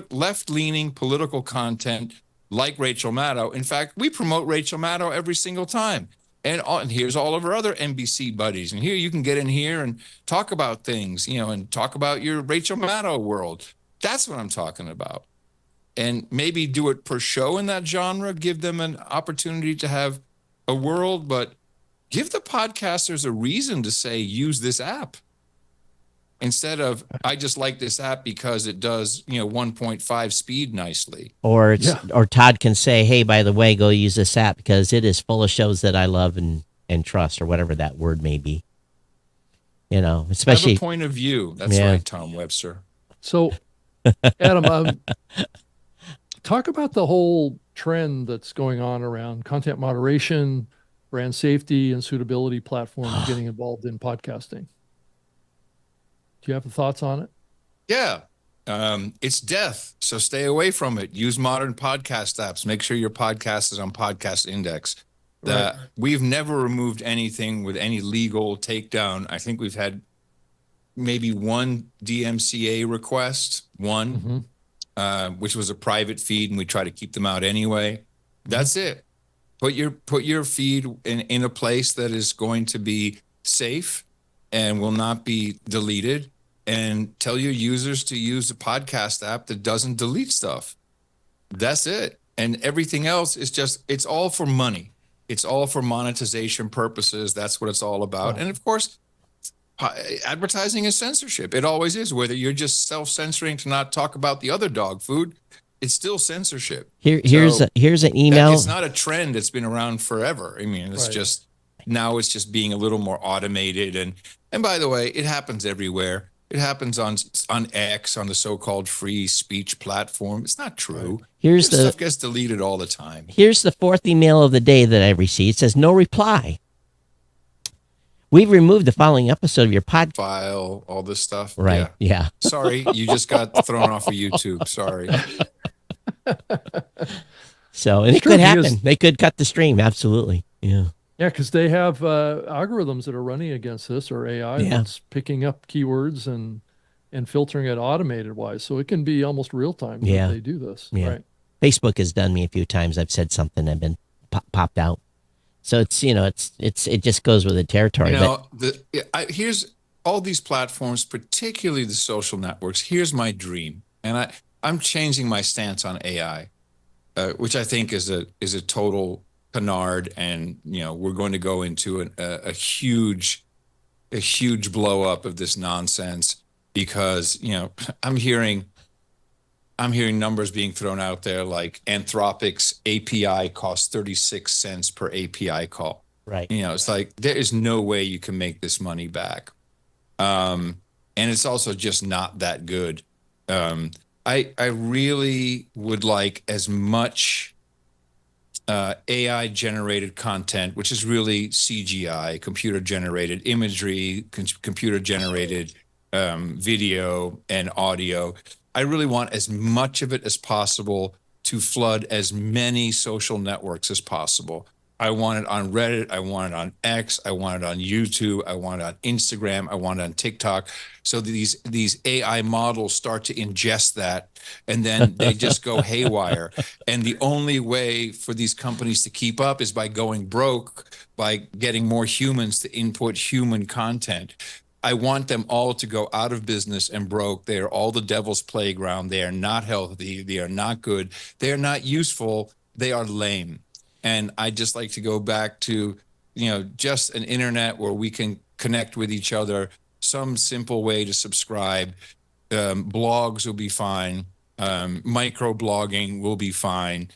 left-leaning political content like Rachel Maddow. In fact, we promote Rachel Maddow every single time. And here's all of our other NBC buddies. And here you can get in here and talk about things, and talk about your Rachel Maddow world. That's what I'm talking about. And maybe do it per show in that genre, give them an opportunity to have a world, but give the podcasters a reason to say, use this app. Instead of, I just like this app because it does, 1.5 speed nicely. Or Todd can say, hey, by the way, go use this app because it is full of shows that I love and trust, or whatever that word may be. Especially have a point of view. That's right, Tom Webster. So, Adam, talk about the whole trend that's going on around content moderation, brand safety, and suitability platforms getting involved in podcasting. Do you have thoughts on it? Yeah. It's death. So stay away from it. Use modern podcast apps. Make sure your podcast is on Podcast Index. Right. We've never removed anything with any legal takedown. I think we've had maybe one DMCA request, which was a private feed, and we try to keep them out anyway. That's it. Put your feed in a place that is going to be safe and will not be deleted, and tell your users to use a podcast app that doesn't delete stuff. That's it. And everything else is it's all for money. It's all for monetization purposes. That's what it's all about. And of course, advertising is censorship. It always is. Whether you're just self-censoring to not talk about the other dog food, it's still censorship. Here's an email. It's not a trend that's been around forever. I mean, it's just now it's just being a little more automated. And by the way, it happens everywhere. It happens on X, on the so-called free speech platform. It's not true. Stuff gets deleted all the time. Here's the fourth email of the day that I received. It says, no reply. We've removed the following episode of your podcast. File, all this stuff. Right, yeah. Sorry, you just got thrown off of YouTube. Sorry. So, and it could happen. They could cut the stream. Absolutely. Yeah. Yeah, because they have algorithms that are running against this, or AI that's picking up keywords and filtering it automated wise. So it can be almost real time that they do this. Yeah. Right. Facebook has done me a few times. I've said something, I've been popped out. So it's it just goes with the territory. Here's all these platforms, particularly the social networks. Here's my dream, and I'm changing my stance on AI, which I think is a total canard, and we're going to go into a huge blow up of this nonsense because I'm hearing numbers being thrown out there like Anthropic's API costs 36 cents per API call. Right. It's like there is no way you can make this money back, and it's also just not that good. I really would like as much AI generated content, which is really CGI, computer generated imagery, computer generated video and audio. I really want as much of it as possible to flood as many social networks as possible. I want it on Reddit. I want it on X. I want it on YouTube. I want it on Instagram. I want it on TikTok. So these AI models start to ingest that, and then they just go haywire. And the only way for these companies to keep up is by going broke, by getting more humans to input human content. I want them all to go out of business and broke. They are all the devil's playground. They are not healthy. They are not good. They are not useful. They are lame. And I just like to go back to, just an internet where we can connect with each other, some simple way to subscribe. Blogs will be fine. Micro blogging will be fine.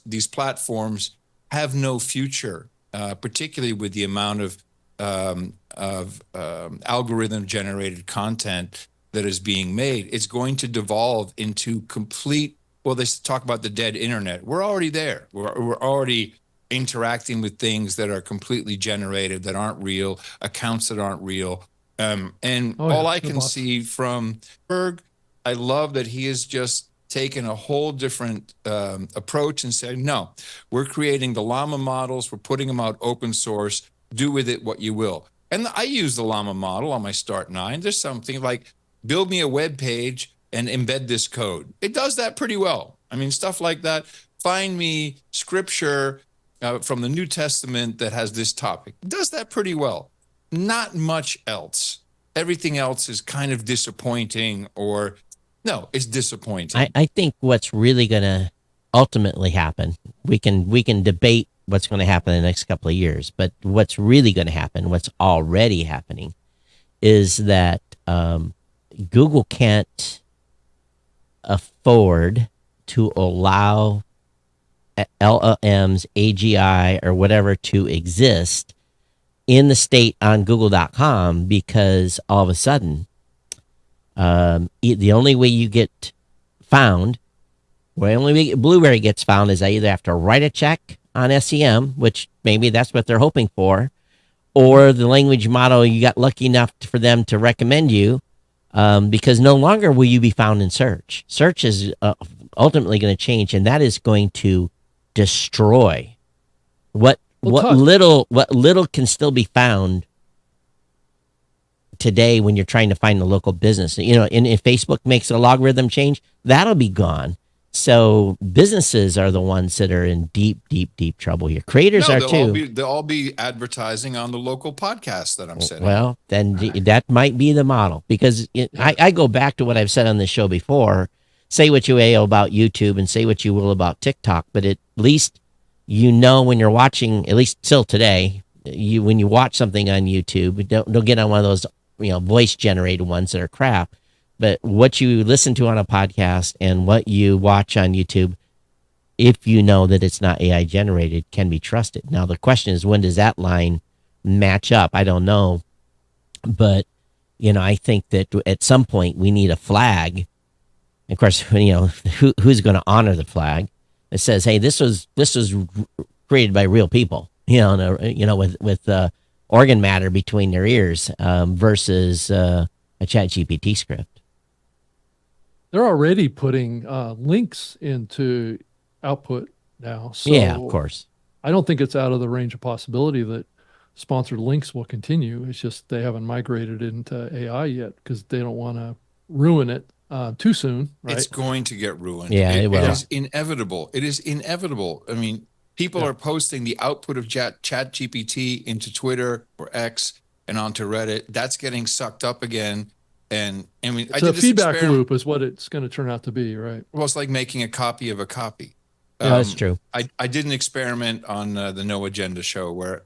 These platforms have no future, particularly with the amount of algorithm generated content that is being made. It's going to devolve into complete. Well, they talk about the dead internet. We're already there. We're already interacting with things that are completely generated, that aren't real, accounts that aren't real. All I can see from Berg, I love that he has just taken a whole different approach and said, no, we're creating the llama models. We're putting them out open source. Do with it what you will. And I use the llama model on my Start 9. There's something like, build me a web page and embed this code. It does that pretty well. I mean, stuff like that. find me scripture from the New Testament that has this topic. It does that pretty well. Not much else. Everything else is kind of disappointing, or no, it's disappointing. I think what's really going to ultimately happen, we can debate what's going to happen in the next couple of years, but what's really going to happen, what's already happening, is that Google can't afford to allow LLMs, AGI, or whatever to exist in the state on Google.com, because all of a sudden, the only way you get found, well, the only way Blueberry gets found is I either have to write a check on SEM, which maybe that's what they're hoping for, or the language model, you got lucky enough for them to recommend you, because no longer will you be found in search. Search is ultimately going to change, and that is going to destroy what little can still be found today when you're trying to find a local business. You know, and if Facebook makes a logarithm change, that'll be gone. So businesses are the ones that are in deep trouble here. Creators are too. They'll all be advertising on the local podcast that I'm setting. Well, then that might be the model, because I go back to what I've said on this show before. Say what you will about YouTube and say what you will about TikTok, but at least when you're watching, at least till today, when you watch something on YouTube, don't get on one of those voice generated ones that are crap. But what you listen to on a podcast and what you watch on YouTube, if you know that it's not AI generated, can be trusted. Now, the question is, when does that line match up? I don't know. But, I think that at some point we need a flag. Of course, who's going to honor the flag? It says, hey, this was created by real people, with organ matter between their ears, versus a ChatGPT script. They're already putting links into output now. So yeah, of course. I don't think it's out of the range of possibility that sponsored links will continue. It's just they haven't migrated into AI yet because they don't want to ruin it too soon. Right? It's going to get ruined. Yeah, it will. It is inevitable. It is inevitable. I mean, people are posting the output of ChatGPT into Twitter or X and onto Reddit. That's getting sucked up again. And I mean, it's a feedback loop is what it's going to turn out to be, right? Well, it's like making a copy of a copy. Yeah, that's true. I did an experiment on the No Agenda show where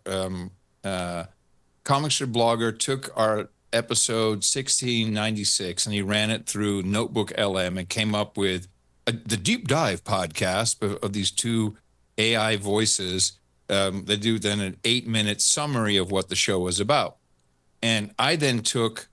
Comic Strip Blogger took our episode 1696 and he ran it through Notebook LM and came up with the deep dive podcast of these two AI voices. They do then an 8-minute summary of what the show was about. And I then took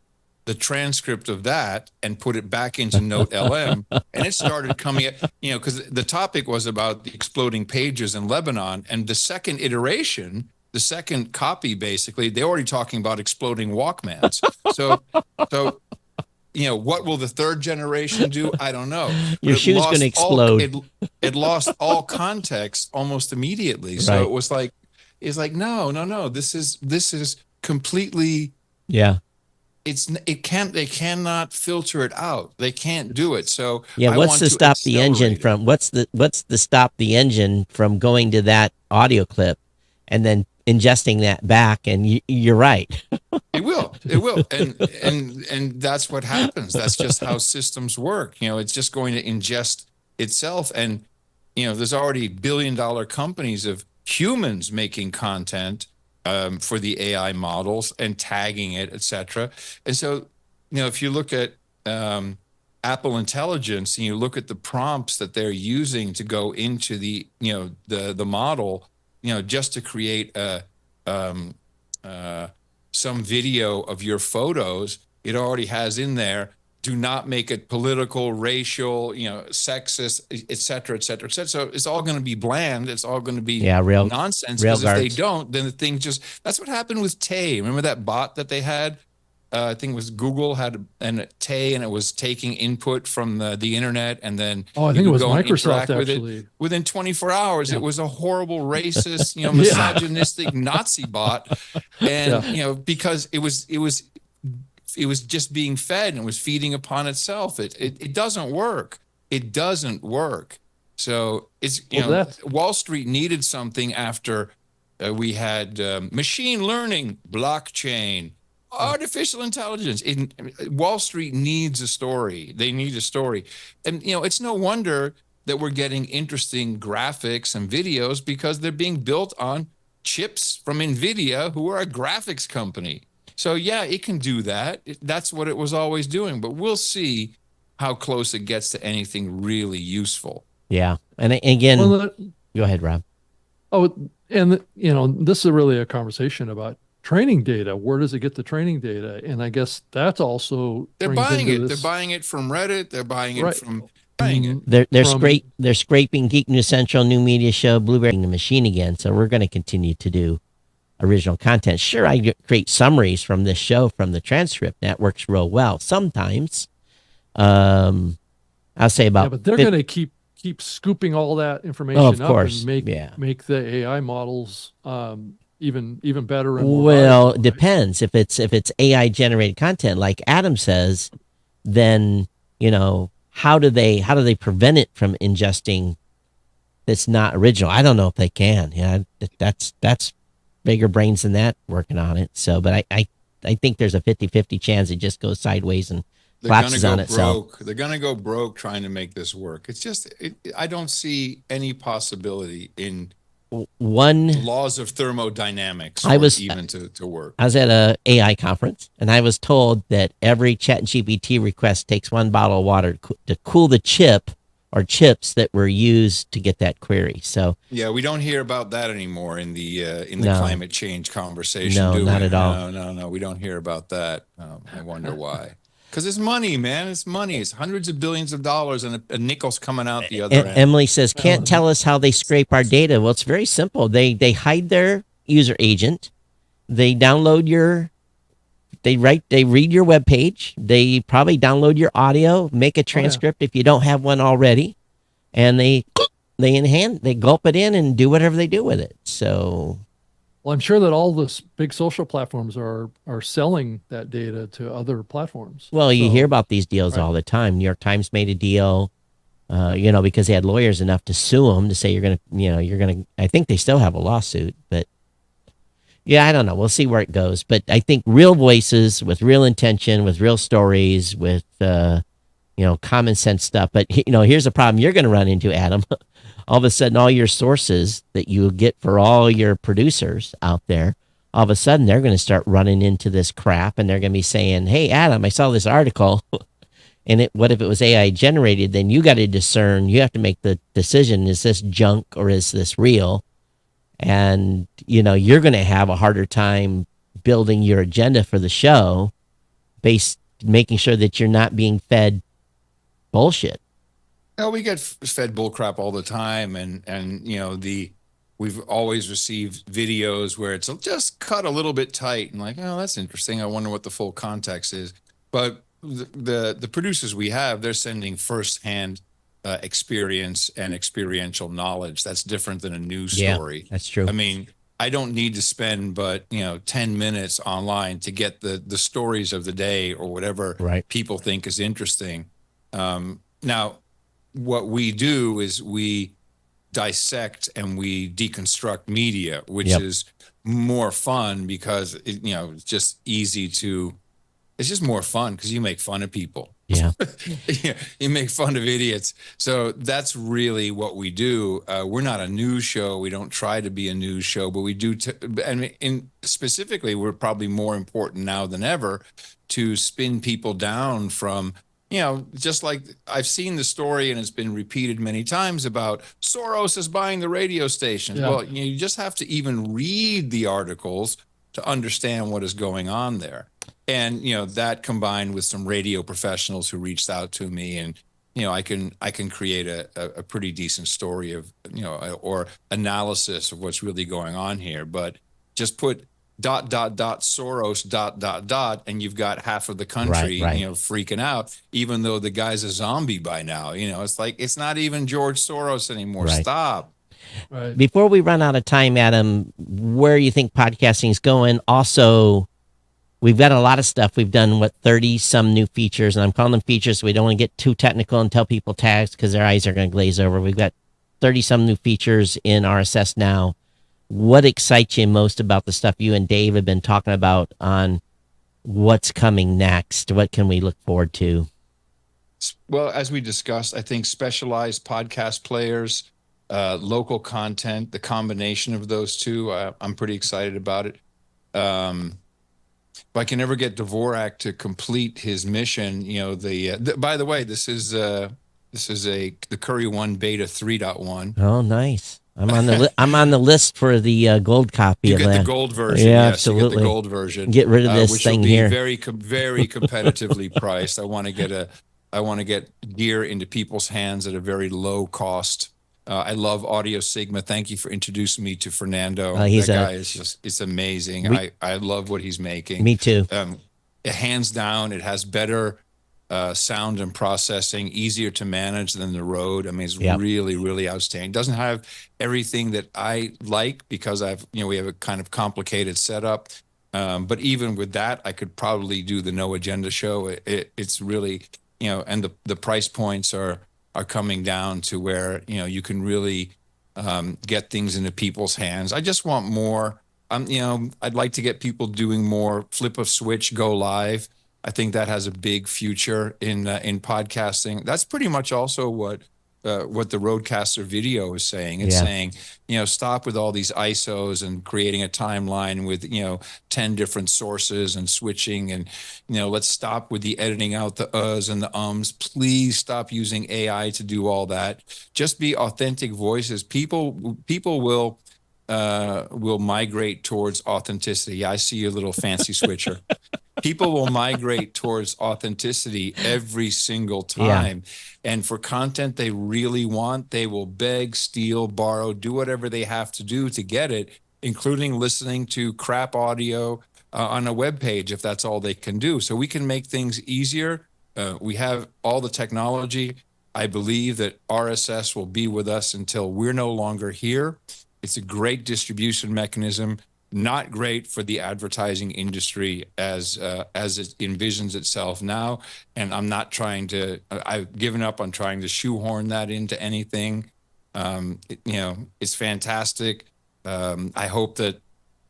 the transcript of that and put it back into Note LM, and it started coming up, because the topic was about the exploding pages in Lebanon, and the second iteration, the second copy, basically, they're already talking about exploding Walkmans. So, what will the third generation do? I don't know. Your shoe's going to explode. It lost all context almost immediately. So Right. it was like, no. This is completely. Yeah. They cannot filter it out. They can't do it. So yeah, what's to stop the engine from what's the stop the engine from going to that audio clip and then ingesting that back? And you're right. It will, and that's what happens. That's just how systems work. It's just going to ingest itself, and there's already billion-dollar companies of humans making content for the AI models and tagging it, etc. And so, if you look at Apple Intelligence and you look at the prompts that they're using to go into the model, just to create some video of your photos, it already has in there, do not make it political, racial, sexist, et cetera, et cetera, et cetera. So it's all going to be bland. It's all going to be real nonsense. Real because if they don't, then the thing that's what happened with Tay. Remember that bot that they had? I think it was Google had a Tay, and it was taking input from the internet, and then I think it was Microsoft actually. Within 24 hours, it was a horrible, racist, misogynistic Nazi bot, and because it was just being fed and it was feeding upon itself. It doesn't work. It doesn't work. So it's, Well, that's Wall Street needed something after we had machine learning, blockchain, artificial intelligence. Wall Street needs a story. They need a story. And, it's no wonder that we're getting interesting graphics and videos because they're being built on chips from NVIDIA, who are a graphics company. So, yeah, it can do that. That's what it was always doing. But we'll see how close it gets to anything really useful. Yeah. And again, well, go ahead, Rob. oh, and this is really a conversation about training data. Where does it get the training data? And I guess that's also They're brings buying into it. this, They're buying it from Reddit. They're buying it right. from buying it. They're scraping Geek News Central, New Media Show, Blueberry the machine again. So we're going to continue to do original content. Sure, I create summaries from this show from the transcript. That works real well. Sometimes, I'll say about. Yeah, but they're going to keep scooping all that information of up course, and make the AI models even better and more Well, valuable, it right? depends. If it's AI generated content, like Adam says, then how do they prevent it from ingesting that's not original? I don't know if they can. Yeah, that's bigger brains than that working on it. So, but I think there's a 50-50 chance it just goes sideways and collapses on itself. They're going to go broke trying to make this work. It's just, I don't see any possibility in one laws of thermodynamics to work. I was at a AI conference, and I was told that every ChatGPT request takes one bottle of water to cool the chip or chips that were used to get that query. So yeah, we don't hear about that anymore in the No. climate change conversation. No, do not we? at all. No, we don't hear about that. I wonder why. Because it's money, man. It's money. It's hundreds of billions of dollars, and a nickel's coming out the other end. Emily says, can't tell us how they scrape our data. Well, it's very simple. They hide their user agent. They download they read your web page. They probably download your audio, make a transcript if you don't have one already, and they gulp it in and do whatever they do with it. So, Well, I'm sure that all the big social platforms are selling that data to other platforms. well, you So- hear about these deals all the time. New York Times made a deal, because they had lawyers enough to sue them to say you're gonna. I think they still have a lawsuit, but yeah, I don't know. We'll see where it goes. But I think real voices with real intention, with real stories, with common sense stuff. But here's the problem you're going to run into, Adam. All of a sudden, all your sources that you get for all your producers out there, all of a sudden they're going to start running into this crap, and they're going to be saying, "Hey, Adam, I saw this article." And what if it was AI generated? Then you got to discern. You have to make the decision: is this junk or is this real? And you're going to have a harder time building your agenda for the show, making sure that you're not being fed bullshit. No, we get fed bullcrap all the time, and we've always received videos where it's just cut a little bit tight, and like, oh, that's interesting. I wonder what the full context is. But the producers we have, they're sending firsthand experience and experiential knowledge. That's different than a news story. That's true. I mean, I don't need to spend 10 minutes online to get the stories of the day or whatever people think is interesting. Now, what we do is we dissect and we deconstruct media, which is more fun because it's just easy to. It's just more fun because you make fun of people. Yeah. You make fun of idiots. So that's really what we do. We're not a news show. We don't try to be a news show, but we do. Specifically, we're probably more important now than ever to spin people down from, just like I've seen the story and it's been repeated many times about Soros is buying the radio stations. Yeah. Well, you just have to even read the articles to understand what is going on there. And that combined with some radio professionals who reached out to me, and I can create a pretty decent story of or analysis of what's really going on here. But just put ... Soros ... and you've got half of the country freaking out, even though the guy's a zombie by now. It's like it's not even George Soros anymore. Stop. Right. Before we run out of time, Adam, where you think podcasting is going? Also, we've got a lot of stuff. We've done 30 some new features, and I'm calling them features so we don't want to get too technical and tell people tags because their eyes are going to glaze over. We've got 30 some new features in RSS now. What excites you most about the stuff you and Dave have been talking about on what's coming next? What can we look forward to? Well, as we discussed, I think specialized podcast players, local content, the combination of those two, I'm pretty excited about it. If I can ever get Dvorak to complete his mission, by the way, this is the Curry One Beta 3.1. Oh, nice. I'm on the list for the gold copy You of get the that. gold version. Yeah, Yes, you get absolutely. the gold version. Get rid of this which thing will be here. very competitively priced. I want to get gear into people's hands at a very low cost. I love Audio Sigma. Thank you for introducing me to Fernando. That guy is it's amazing. I love what he's making. Me too. Hands down, it has better sound and processing, easier to manage than the Rode. I mean, it's really, really outstanding. It doesn't have everything that I like because we have a kind of complicated setup. But even with that, I could probably do the No Agenda show. It's really, and the price points are coming down to where, you can really get things into people's hands. I just want more. I'd like to get people doing more flip a switch, go live. I think that has a big future in podcasting. That's pretty much also what the Rodecaster video is saying. It's saying, stop with all these ISOs and creating a timeline with, 10 different sources and switching. And, let's stop with the editing out the uhs and the ums. Please stop using AI to do all that. Just be authentic voices. People will migrate towards authenticity. I see your little fancy switcher. People will migrate towards authenticity every single time. And for content they really want, they will beg, steal, borrow, do whatever they have to do to get it, including listening to crap audio on a web page if that's all they can do. So we can make things easier. We have all the technology. I believe that RSS will be with us until we're no longer here. It's a great distribution mechanism. Not great for the advertising industry as it envisions itself now. And I'm not trying to, I've given up on trying to shoehorn that into anything. It's fantastic. I hope that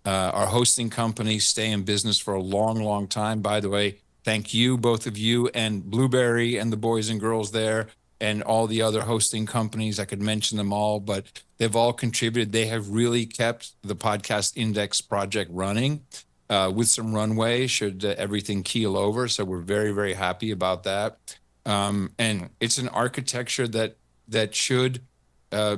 our hosting companies stay in business for a long, long time. By the way, thank you, both of you, and Blueberry and the boys and girls there, and all the other hosting companies. I could mention them all, but they've all contributed. They have really kept the Podcast Index project running with some runway should everything keel over. So we're very, very happy about that. And it's an architecture that should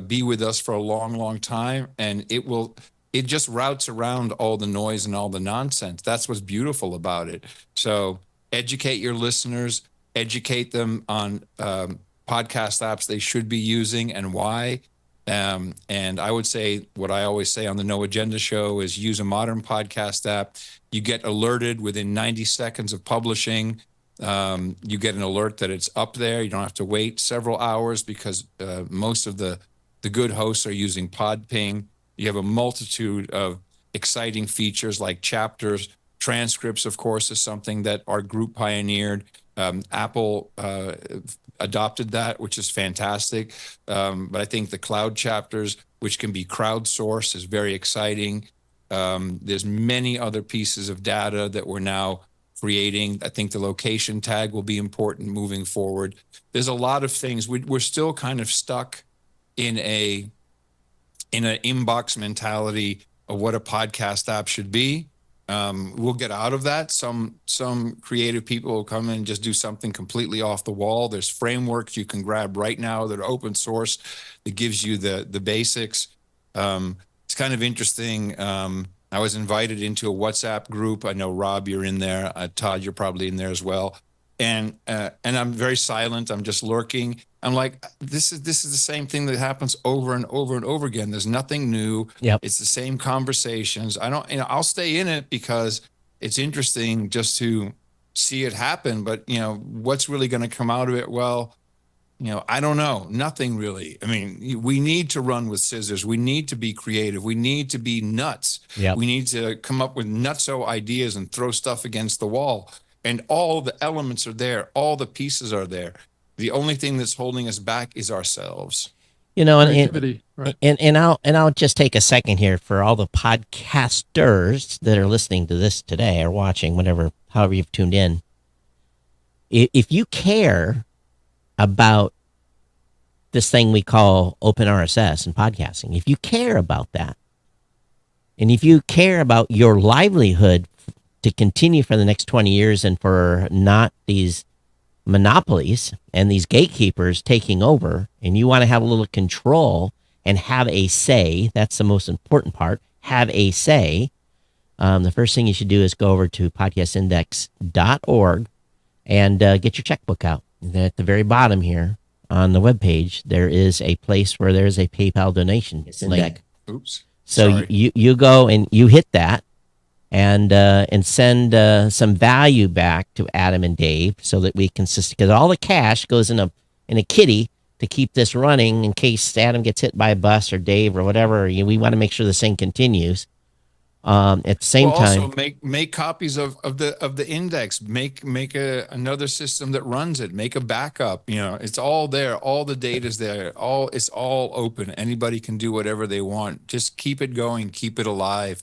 be with us for a long, long time. And it just routes around all the noise and all the nonsense. That's what's beautiful about it. So educate your listeners, educate them on podcast apps they should be using and why. And I would say what I always say on the No Agenda show is use a modern podcast app. You get alerted within 90 seconds of publishing. You get an alert that it's up there. You don't have to wait several hours because most of the good hosts are using Podping. You have a multitude of exciting features like chapters. Transcripts, of course, is something that our group pioneered. Apple adopted that, which is fantastic. But I think the cloud chapters, which can be crowdsourced, is very exciting. There's many other pieces of data that we're now creating. I think the location tag will be important moving forward. There's a lot of things. We're still kind of stuck in an inbox mentality of what a podcast app should be. We'll get out of that. Some creative people will come in and just do something completely off the wall. There's frameworks you can grab right now that are open source that gives you the basics. It's kind of interesting. I was invited into a WhatsApp group. I know, Rob, you're in there. Todd, you're probably in there as well. And I'm very silent. I'm just lurking. I'm like, this is the same thing that happens over and over and over again. There's nothing new. Yep. It's the same conversations. I'll stay in it because it's interesting just to see it happen. But what's really going to come out of it? Well, I don't know. Nothing really. I mean, we need to run with scissors. We need to be creative. We need to be nuts. Yep. We need to come up with nutso ideas and throw stuff against the wall. And all the elements are there. All the pieces are there. The only thing that's holding us back is ourselves. You know, Creativity, right? and I'll just take a second here for all the podcasters that are listening to this today or watching, whatever, however you've tuned in. If you care about this thing we call open RSS and podcasting, if you care about that, and if you care about your livelihood to continue for the next 20 years and for not these monopolies and these gatekeepers taking over, and you want to have a little control and have a say, that's the most important part, have a say, the first thing you should do is go over to podcastindex.org and get your checkbook out. At the very bottom here on the webpage, there is a place where there's a PayPal donation link. Oops. So Sorry. you go and you hit that and send some value back to Adam and Dave so that we can, because all the cash goes in a kitty to keep this running in case Adam gets hit by a bus or Dave or whatever. We want to make sure this thing continues. At the same time, also make copies of the index. Make another system that runs it. Make a backup. It's all there. All the data's there. It's all open. Anybody can do whatever they want. Just keep it going. Keep it alive.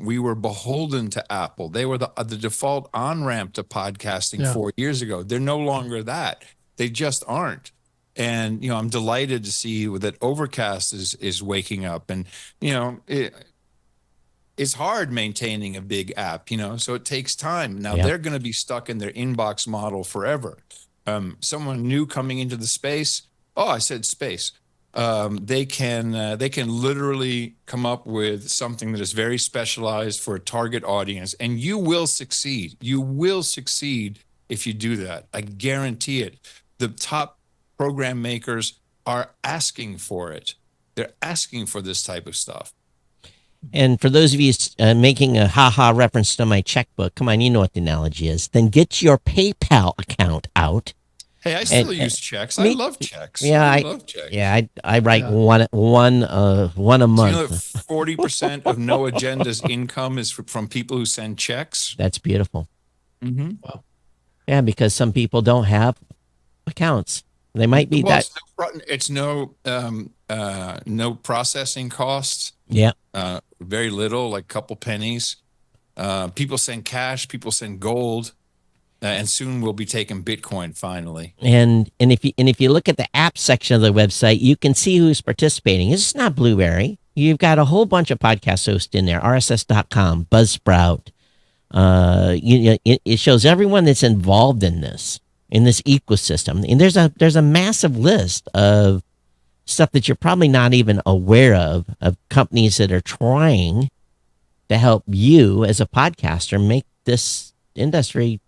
We were beholden to Apple. They were the default on-ramp to podcasting 4 years ago. They're no longer that. They just aren't. And I'm delighted to see that Overcast is waking up. And it's hard maintaining a big app, so it takes time. Now they're going to be stuck in their inbox model forever. Someone new coming into the space. Oh, I said space. They can literally come up with something that is very specialized for a target audience, and you will succeed. You will succeed if you do that. I guarantee it. The top program makers are asking for it. They're asking for this type of stuff. and for those of you making a ha-ha reference to my checkbook, come on, you know what the analogy is. Then get your PayPal account out. Hey, I still use checks. I love checks. Yeah, I love checks. Yeah, I write one a month. Do you know that 40% of No Agenda's income is from people who send checks? That's beautiful. Mm-hmm. Wow. Yeah, because some people don't have accounts. They might be that. It's no processing costs. Yeah. Very little, like a couple pennies. People send cash. People send gold. And soon we'll be taking Bitcoin finally. And if you look at the app section of the website, you can see who's participating. It's not Blueberry. You've got a whole bunch of podcast hosts in there. RSS.com, Buzzsprout. It shows everyone that's involved in this ecosystem. And there's a massive list of stuff that you're probably not even aware of companies that are trying to help you as a podcaster make this industry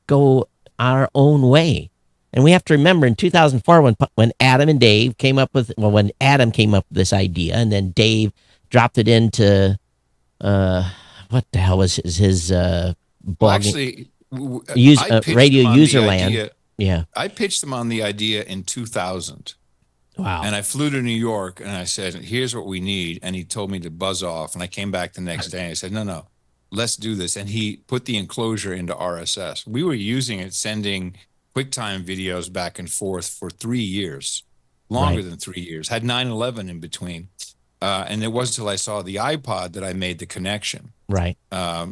go our own way. And we have to remember in 2004 when Adam and Dave when Adam came up with this idea, and then Dave dropped it into what the hell was his blogging? Well, actually, Radio Userland. Yeah, I pitched them on the idea in 2000. Wow. And I flew to New York and I said, "Here's what we need." And he told me to buzz off. And I came back the next day and I said, "No, let's do this." And he put the enclosure into RSS. We were using it, sending QuickTime videos back and forth for 3 years, longer than 3 years, had 9/11 in between. And it wasn't until I saw the iPod that I made the connection. Right.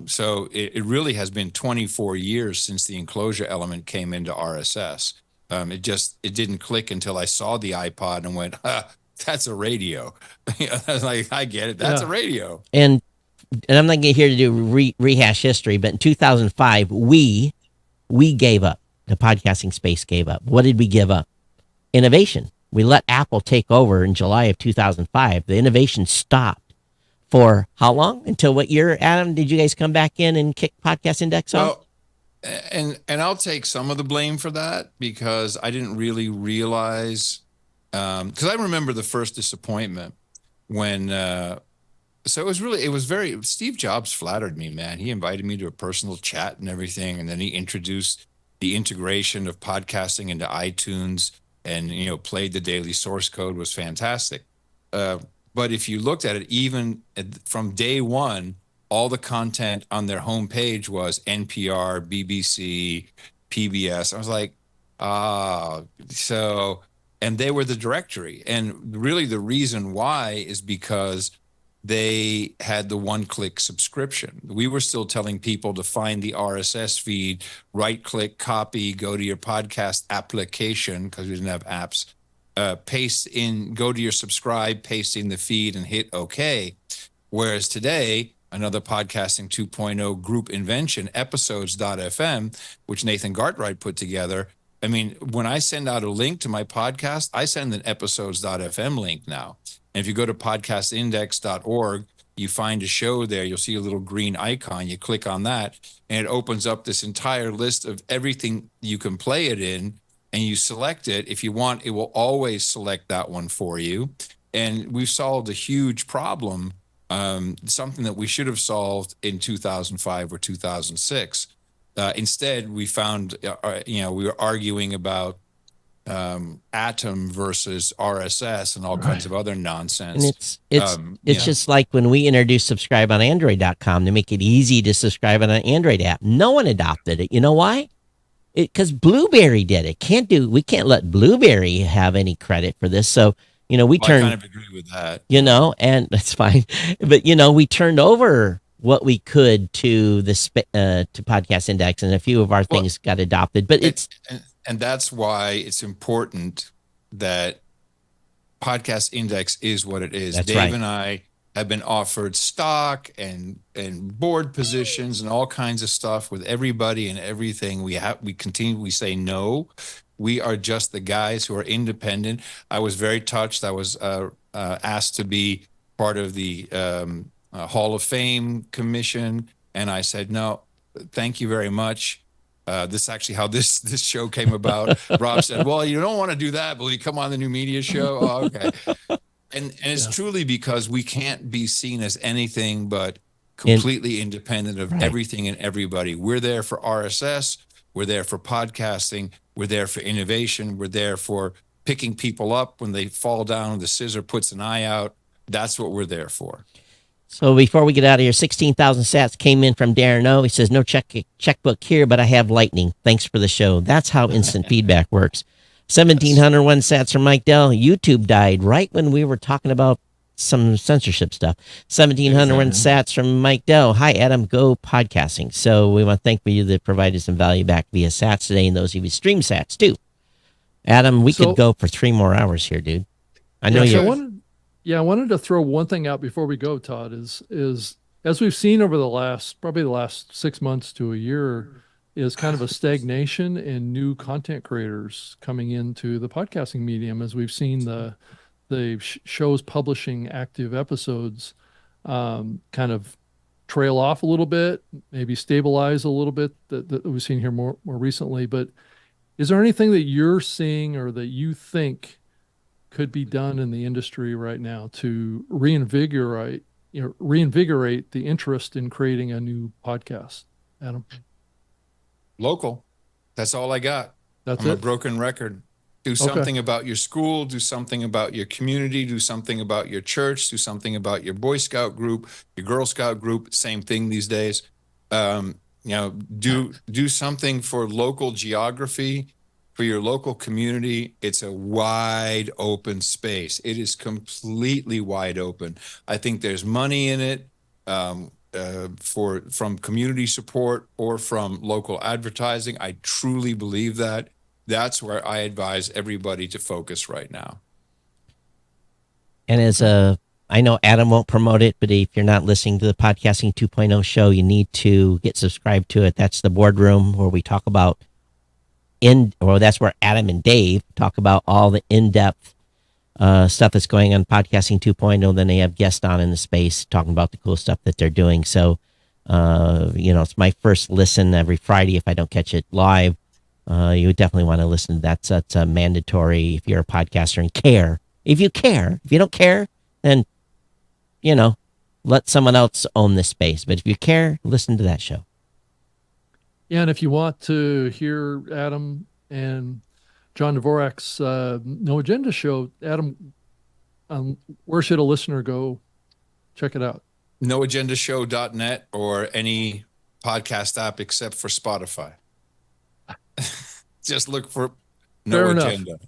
So it really has been 24 years since the enclosure element came into RSS. It didn't click until I saw the iPod and went, that's a radio. I was like, I get it. That's a radio. And I'm not here to do rehash history, but in 2005, we gave up. The podcasting space gave up. What did we give up? Innovation. We let Apple take over in July of 2005. The innovation stopped for how long? Until what year, Adam? Did you guys come back in and kick Podcast Index off? And I'll take some of the blame for that because I didn't really realize, because I remember the first disappointment when, so it was very, Steve Jobs flattered me, man. He invited me to a personal chat and everything. And then he introduced the integration of podcasting into iTunes and, played the daily source code. Was fantastic. But if you looked at it, even from day one, all the content on their homepage was NPR, BBC, PBS. I was like, so and they were the directory. And really the reason why is because they had the one-click subscription. We were still telling people to find the RSS feed, right-click, copy, go to your podcast application, because we didn't have apps, paste in, go to your subscribe, paste in the feed, and hit OK. Whereas today, another podcasting 2.0 group invention, episodes.fm, which Nathan Gartright put together. I mean, when I send out a link to my podcast, I send an episodes.fm link now. And if you go to podcastindex.org, you find a show there, you'll see a little green icon. You click on that, and it opens up this entire list of everything you can play it in, and you select it. If you want, it will always select that one for you. And we've solved a huge problem, something that we should have solved in 2005 or 2006. Instead, we found, we were arguing about Atom versus RSS and all kinds of other nonsense. And it's just like when we introduced subscribe on Android.com to make it easy to subscribe on an Android app. No one adopted it. You know why? Because Blueberry did it. We can't let Blueberry have any credit for this. So, we turned. I kind of agree with that. And that's fine. But we turned over what we could to the to Podcast Index, and a few of our things got adopted. But and that's why it's important that Podcast Index is what it is. That's Dave right. and I have been offered stock and board positions and all kinds of stuff with everybody and everything. We say no. We are just the guys who are independent. I was very touched. I was asked to be part of the Hall of Fame commission, and I said no, thank you very much. This is actually how this show came about. Rob said, well, you don't want to do that, but will you come on the New Media Show? Oh, okay. And it's truly because we can't be seen as anything but completely independent of everything and everybody. We're there for RSS. We're there for podcasting. We're there for innovation. We're there for picking people up when they fall down, the scissor puts an eye out. That's what we're there for. So before we get out of here, 16,000 sats came in from Darren O. He says, no checkbook here, but I have lightning. Thanks for the show. That's how instant feedback works. 1,701 sats from Mike Dell. YouTube died right when we were talking about some censorship stuff. 1,701 sats from Mike Dell. Hi, Adam. Go podcasting. So we want to thank you that provided some value back via sats today, and those of you stream sats too. Adam, we could go for 3 more hours here, dude. I know you. I wanted to throw one thing out before we go, Todd, is as we've seen over probably the last 6 months to a year, is kind of a stagnation in new content creators coming into the podcasting medium, as we've seen the shows publishing active episodes kind of trail off a little bit, maybe stabilize a little bit that we've seen here more recently. But is there anything that you're seeing or that you think could be done in the industry right now to reinvigorate the interest in creating a new podcast, Adam? Local. That's all I got. I'm a broken record. Do something about your school, do something about your community, do something about your church, do something about your Boy Scout group, your Girl Scout group, same thing these days. Do something for local geography, for your local community. It's a wide open space. It is completely wide open. I think there's money in it from community support or from local advertising. I truly believe that. That's where I advise everybody to focus right now. And I know Adam won't promote it, but if you're not listening to the Podcasting 2.0 show, you need to get subscribed to it. That's the boardroom where we talk about that's where Adam and Dave talk about all the in-depth stuff that's going on Podcasting 2.0. Then they have guests on in the space talking about the cool stuff that they're doing. So, it's my first listen every Friday if I don't catch it live. You would definitely want to listen to that. So that's mandatory if you're a podcaster and care. If you don't care, then, let someone else own this space. But if you care, listen to that show. Yeah, and if you want to hear Adam and John Dvorak's No Agenda show, Adam, where should a listener go check it out? noagendashow.net or any podcast app except for Spotify. Just look for No Agenda.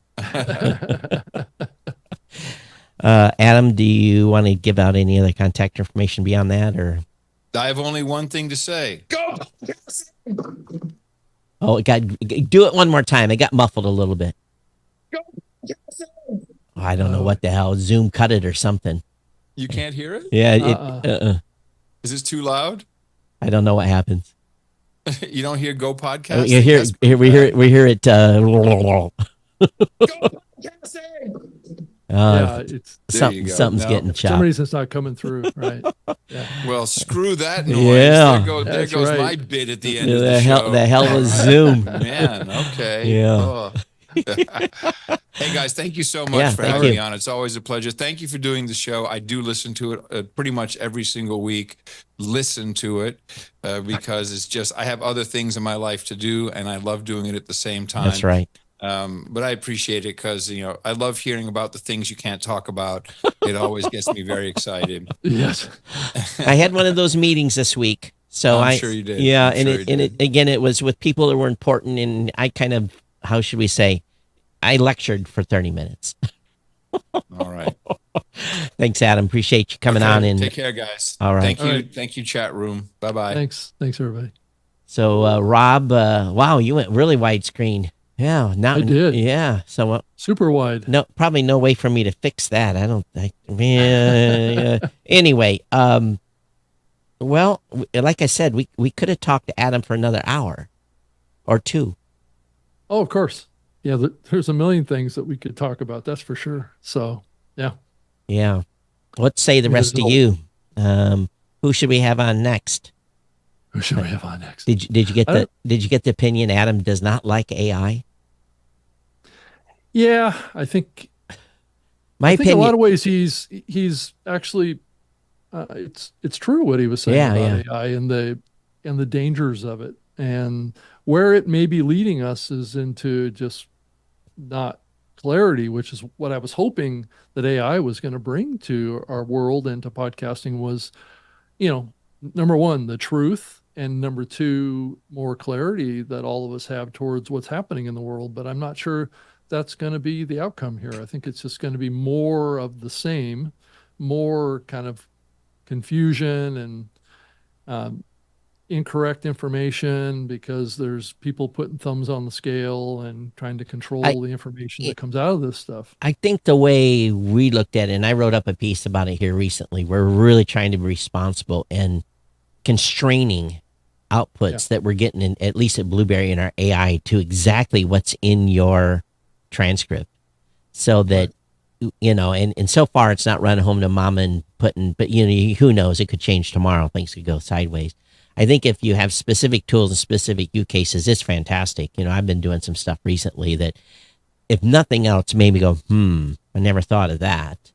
Adam, do you want to give out any other contact information beyond that, or? I have only one thing to say. Go! Oh, it got. Do it one more time. It got muffled a little bit. Go! Oh, I don't know what the hell. Zoom cut it or something. You can't hear it? Yeah. Is this too loud? I don't know what happens. You don't hear Go Podcasting? You hear? That's Here we hear. We hear it. Go Podcasting! Yeah, it's There you go. something's No. getting for some chopped. reason it's not coming through, right? Yeah. Well, screw that noise. Yeah. There That's goes right. my bit at the end of The the hell, show. the hell All was right. Zoom. Man, okay. Yeah. Oh. Hey guys, thank you so much Yeah, for thank having you. me on. It's always a pleasure. Thank you for doing the show. I do listen to it pretty much every single week. Listen to it because it's just I have other things in my life to do, and I love doing it at the same time. That's right. But I appreciate it because I love hearing about the things you can't talk about. It always gets me very excited. Yes. I had one of those meetings this week, so I'm sure you did. Yeah, I'm and sure it you and did. it again, it was with people that were important, and I kind of, how should we say, I lectured for 30 minutes. All right. Thanks, Adam. Appreciate you coming Okay, on. And take care, guys. All right. Thank you. All right. Thank you, chat room. Bye-bye. Thanks, everybody. so, Rob, wow, you went really widescreen. Yeah, I did. Yeah, so Super wide. no, probably no way for me to fix that. I don't think. Anyway, well, like I said, we could have talked to Adam for another hour or two. Oh, of course. Yeah, there's a million things that we could talk about. That's for sure. So, yeah. Yeah. What say the rest of you? Who should we have on next? Who should we have on next? Did you get the opinion Adam does not like AI? Yeah, I think My I think opinion. in a lot of ways he's actually it's true what he was saying Yeah, about AI and the dangers of it, and where it may be leading us is into just not clarity, which is what I was hoping that AI was going to bring to our world and to podcasting was, number one, the truth, and number two, more clarity that all of us have towards what's happening in the world. But I'm not sure that's going to be the outcome here. I think it's just going to be more of the same, more kind of confusion and incorrect information because there's people putting thumbs on the scale and trying to control the information that comes out of this stuff. I think the way we looked at it, and I wrote up a piece about it here recently, we're really trying to be responsible and constraining outputs that we're getting in, at least at Blueberry and our AI, to exactly what's in your transcript, so that and so far it's not running home to mama and putting, but who knows, it could change tomorrow, things could go sideways. I think if you have specific tools and specific use cases, it's fantastic. I've been doing some stuff recently that, if nothing else, made me go, I never thought of that.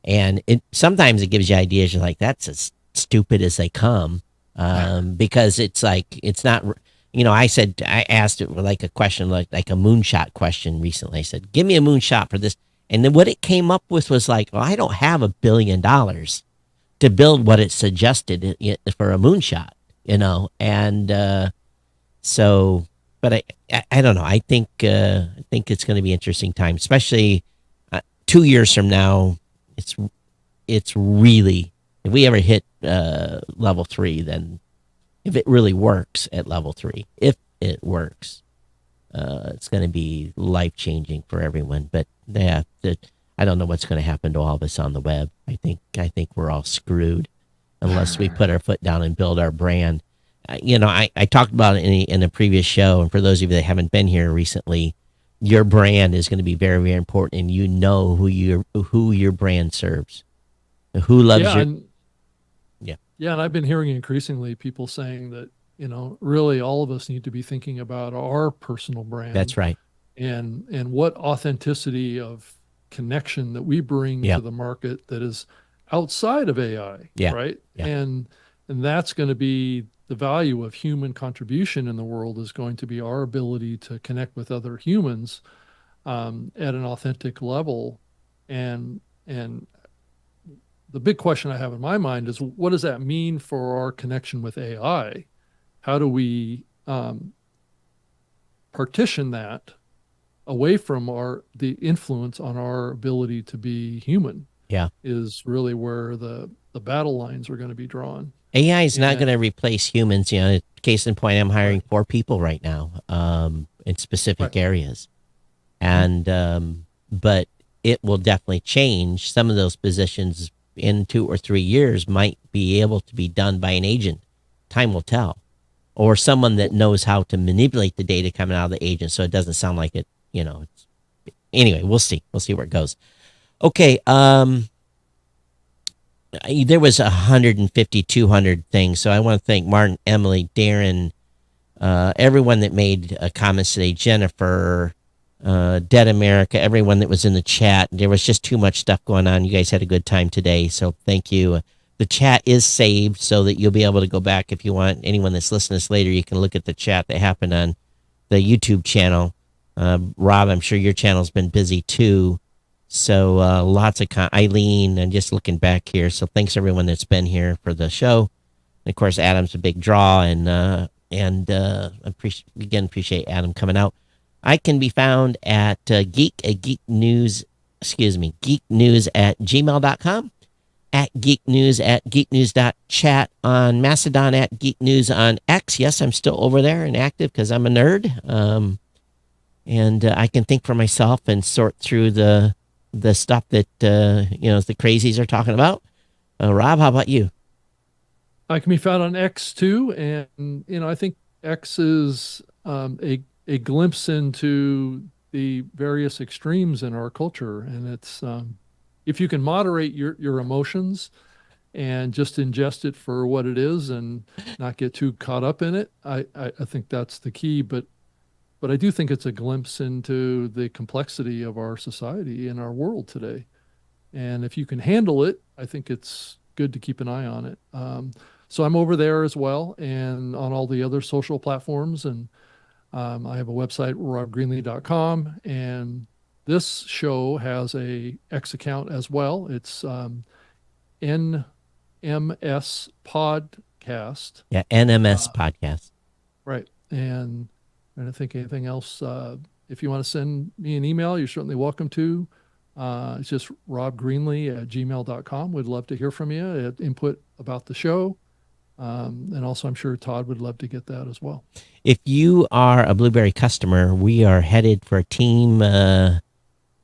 And sometimes it gives you ideas. You're like, that's as stupid as they come, because it's like, it's not. I asked it like a question, like a moonshot question recently. I said, give me a moonshot for this. And then what it came up with was like, well, I don't have $1 billion to build what it suggested for a moonshot, and so, but I don't know. I think it's going to be interesting time, especially 2 years from now. It's really, if we ever hit level 3, then if it really works at level 3, if it works, it's going to be life changing for everyone. But yeah, I don't know what's going to happen to all of us on the web. I think we're all screwed unless we put our foot down and build our brand. I talked about it in a previous show, and for those of you that haven't been here recently, your brand is going to be very, very important, and who your brand serves, who loves Yeah, and I've been hearing increasingly people saying that, really all of us need to be thinking about our personal brand. That's right. And what authenticity of connection that we bring to the market that is outside of AI, right? Yeah. And that's going to be the value of human contribution in the world, is going to be our ability to connect with other humans at an authentic level. And the big question I have in my mind is, what does that mean for our connection with AI? How do we partition that away from the influence on our ability to be human Yeah. is really where the battle lines are going to be drawn. AI is not And going to replace humans. Case in point, I'm hiring right, 4 people right now in specific right. areas. Mhm. And, but it will definitely change. Some of those positions in 2 or 3 years might be able to be done by an agent. Time will tell. Or someone that knows how to manipulate the data coming out of the agent so it doesn't sound like it, anyway, we'll see. We'll see where it goes. Okay. There was 150, 200 things. So I want to thank Martin, Emily, Darren, everyone that made comments today, Jennifer, Dead America, everyone that was in the chat. There was just too much stuff going on. You guys had a good time today. So thank you. The chat is saved so that you'll be able to go back if you want. Anyone that's listening to this later, you can look at the chat that happened on the YouTube channel. Rob, I'm sure your channel's been busy too. So lots of Eileen, and just looking back here. So thanks everyone that's been here for the show. And of course, Adam's a big draw, and appreciate Adam coming out. I can be found at geek news at gmail.com, at geeknews at geeknews.chat, on Mastodon, at geeknews on X. Yes, I'm still over there and active because I'm a nerd. And I can think for myself and sort through the stuff that the crazies are talking about. Rob, how about you? I can be found on X too, and I think X is a glimpse into the various extremes in our culture, and it's if you can moderate your emotions and just ingest it for what it is and not get too caught up in it, I think that's the key. But I do think it's a glimpse into the complexity of our society and our world today. And if you can handle it, I think it's good to keep an eye on it. So I'm over there as well, and on all the other social platforms. And I have a website, robgreenlee.com, and this show has a X account as well. It's NMS Podcast. Yeah, NMS podcast. Right. And I don't think anything else. If you want to send me an email, you're certainly welcome to. It's just robgreenlee@gmail.com. We'd love to hear from you, input about the show. And also, I'm sure Todd would love to get that as well. If you are a Blueberry customer, we are headed for a team,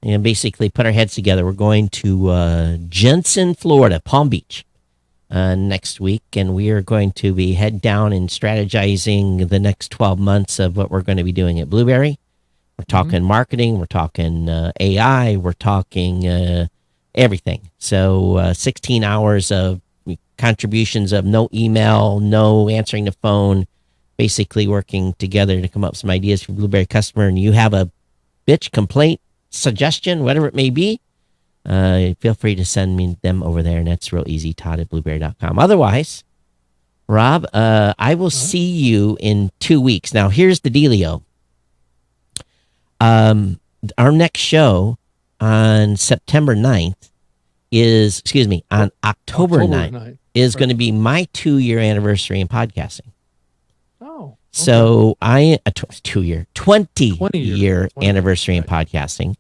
basically put our heads together. We're going to Jensen, Florida, Palm Beach, next week, and we are going to be head down and strategizing the next 12 months of what we're going to be doing at Blueberry. We're talking marketing, we're talking AI, we're talking everything. So 16 hours of contributions of no email, no answering the phone, basically working together to come up with some ideas for Blueberry customer. And you have a bitch, complaint, suggestion, whatever it may be, feel free to send me them over there. And that's real easy, Todd at blueberry.com. Otherwise, Rob, I will see you in 2 weeks. Now, here's the dealio. Our next show on September 9th on October 9th is going to be my 2-year anniversary in podcasting. Oh, okay. So 20-year anniversary in podcasting.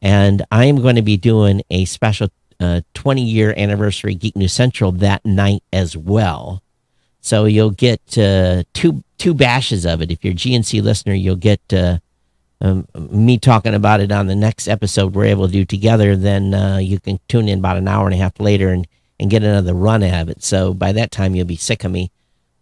And I am going to be doing a special 20-year anniversary Geek News Central that night as well. So you'll get two bashes of it. If you're a GNC listener, you'll get me talking about it on the next episode we're able to do together. Then you can tune in about an hour and a half later and get another run of it. So by that time, you'll be sick of me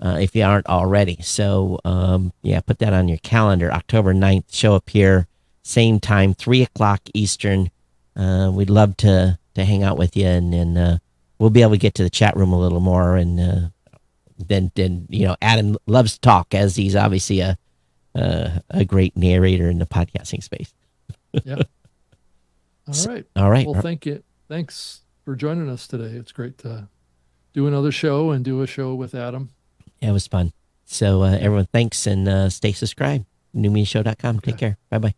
if you aren't already. So, put that on your calendar. October 9th, show up here, same time, 3 o'clock Eastern. We'd love to hang out with you, and we'll be able to get to the chat room a little more. And then Adam loves to talk, as he's obviously a great narrator in the podcasting space. Yeah. All right. All right. Well, thank you. Thanks for joining us today. It's great to do another show and do a show with Adam. Yeah, it was fun. So everyone, thanks, and stay subscribed. newmediashow.com. Okay. Take care. Bye-bye.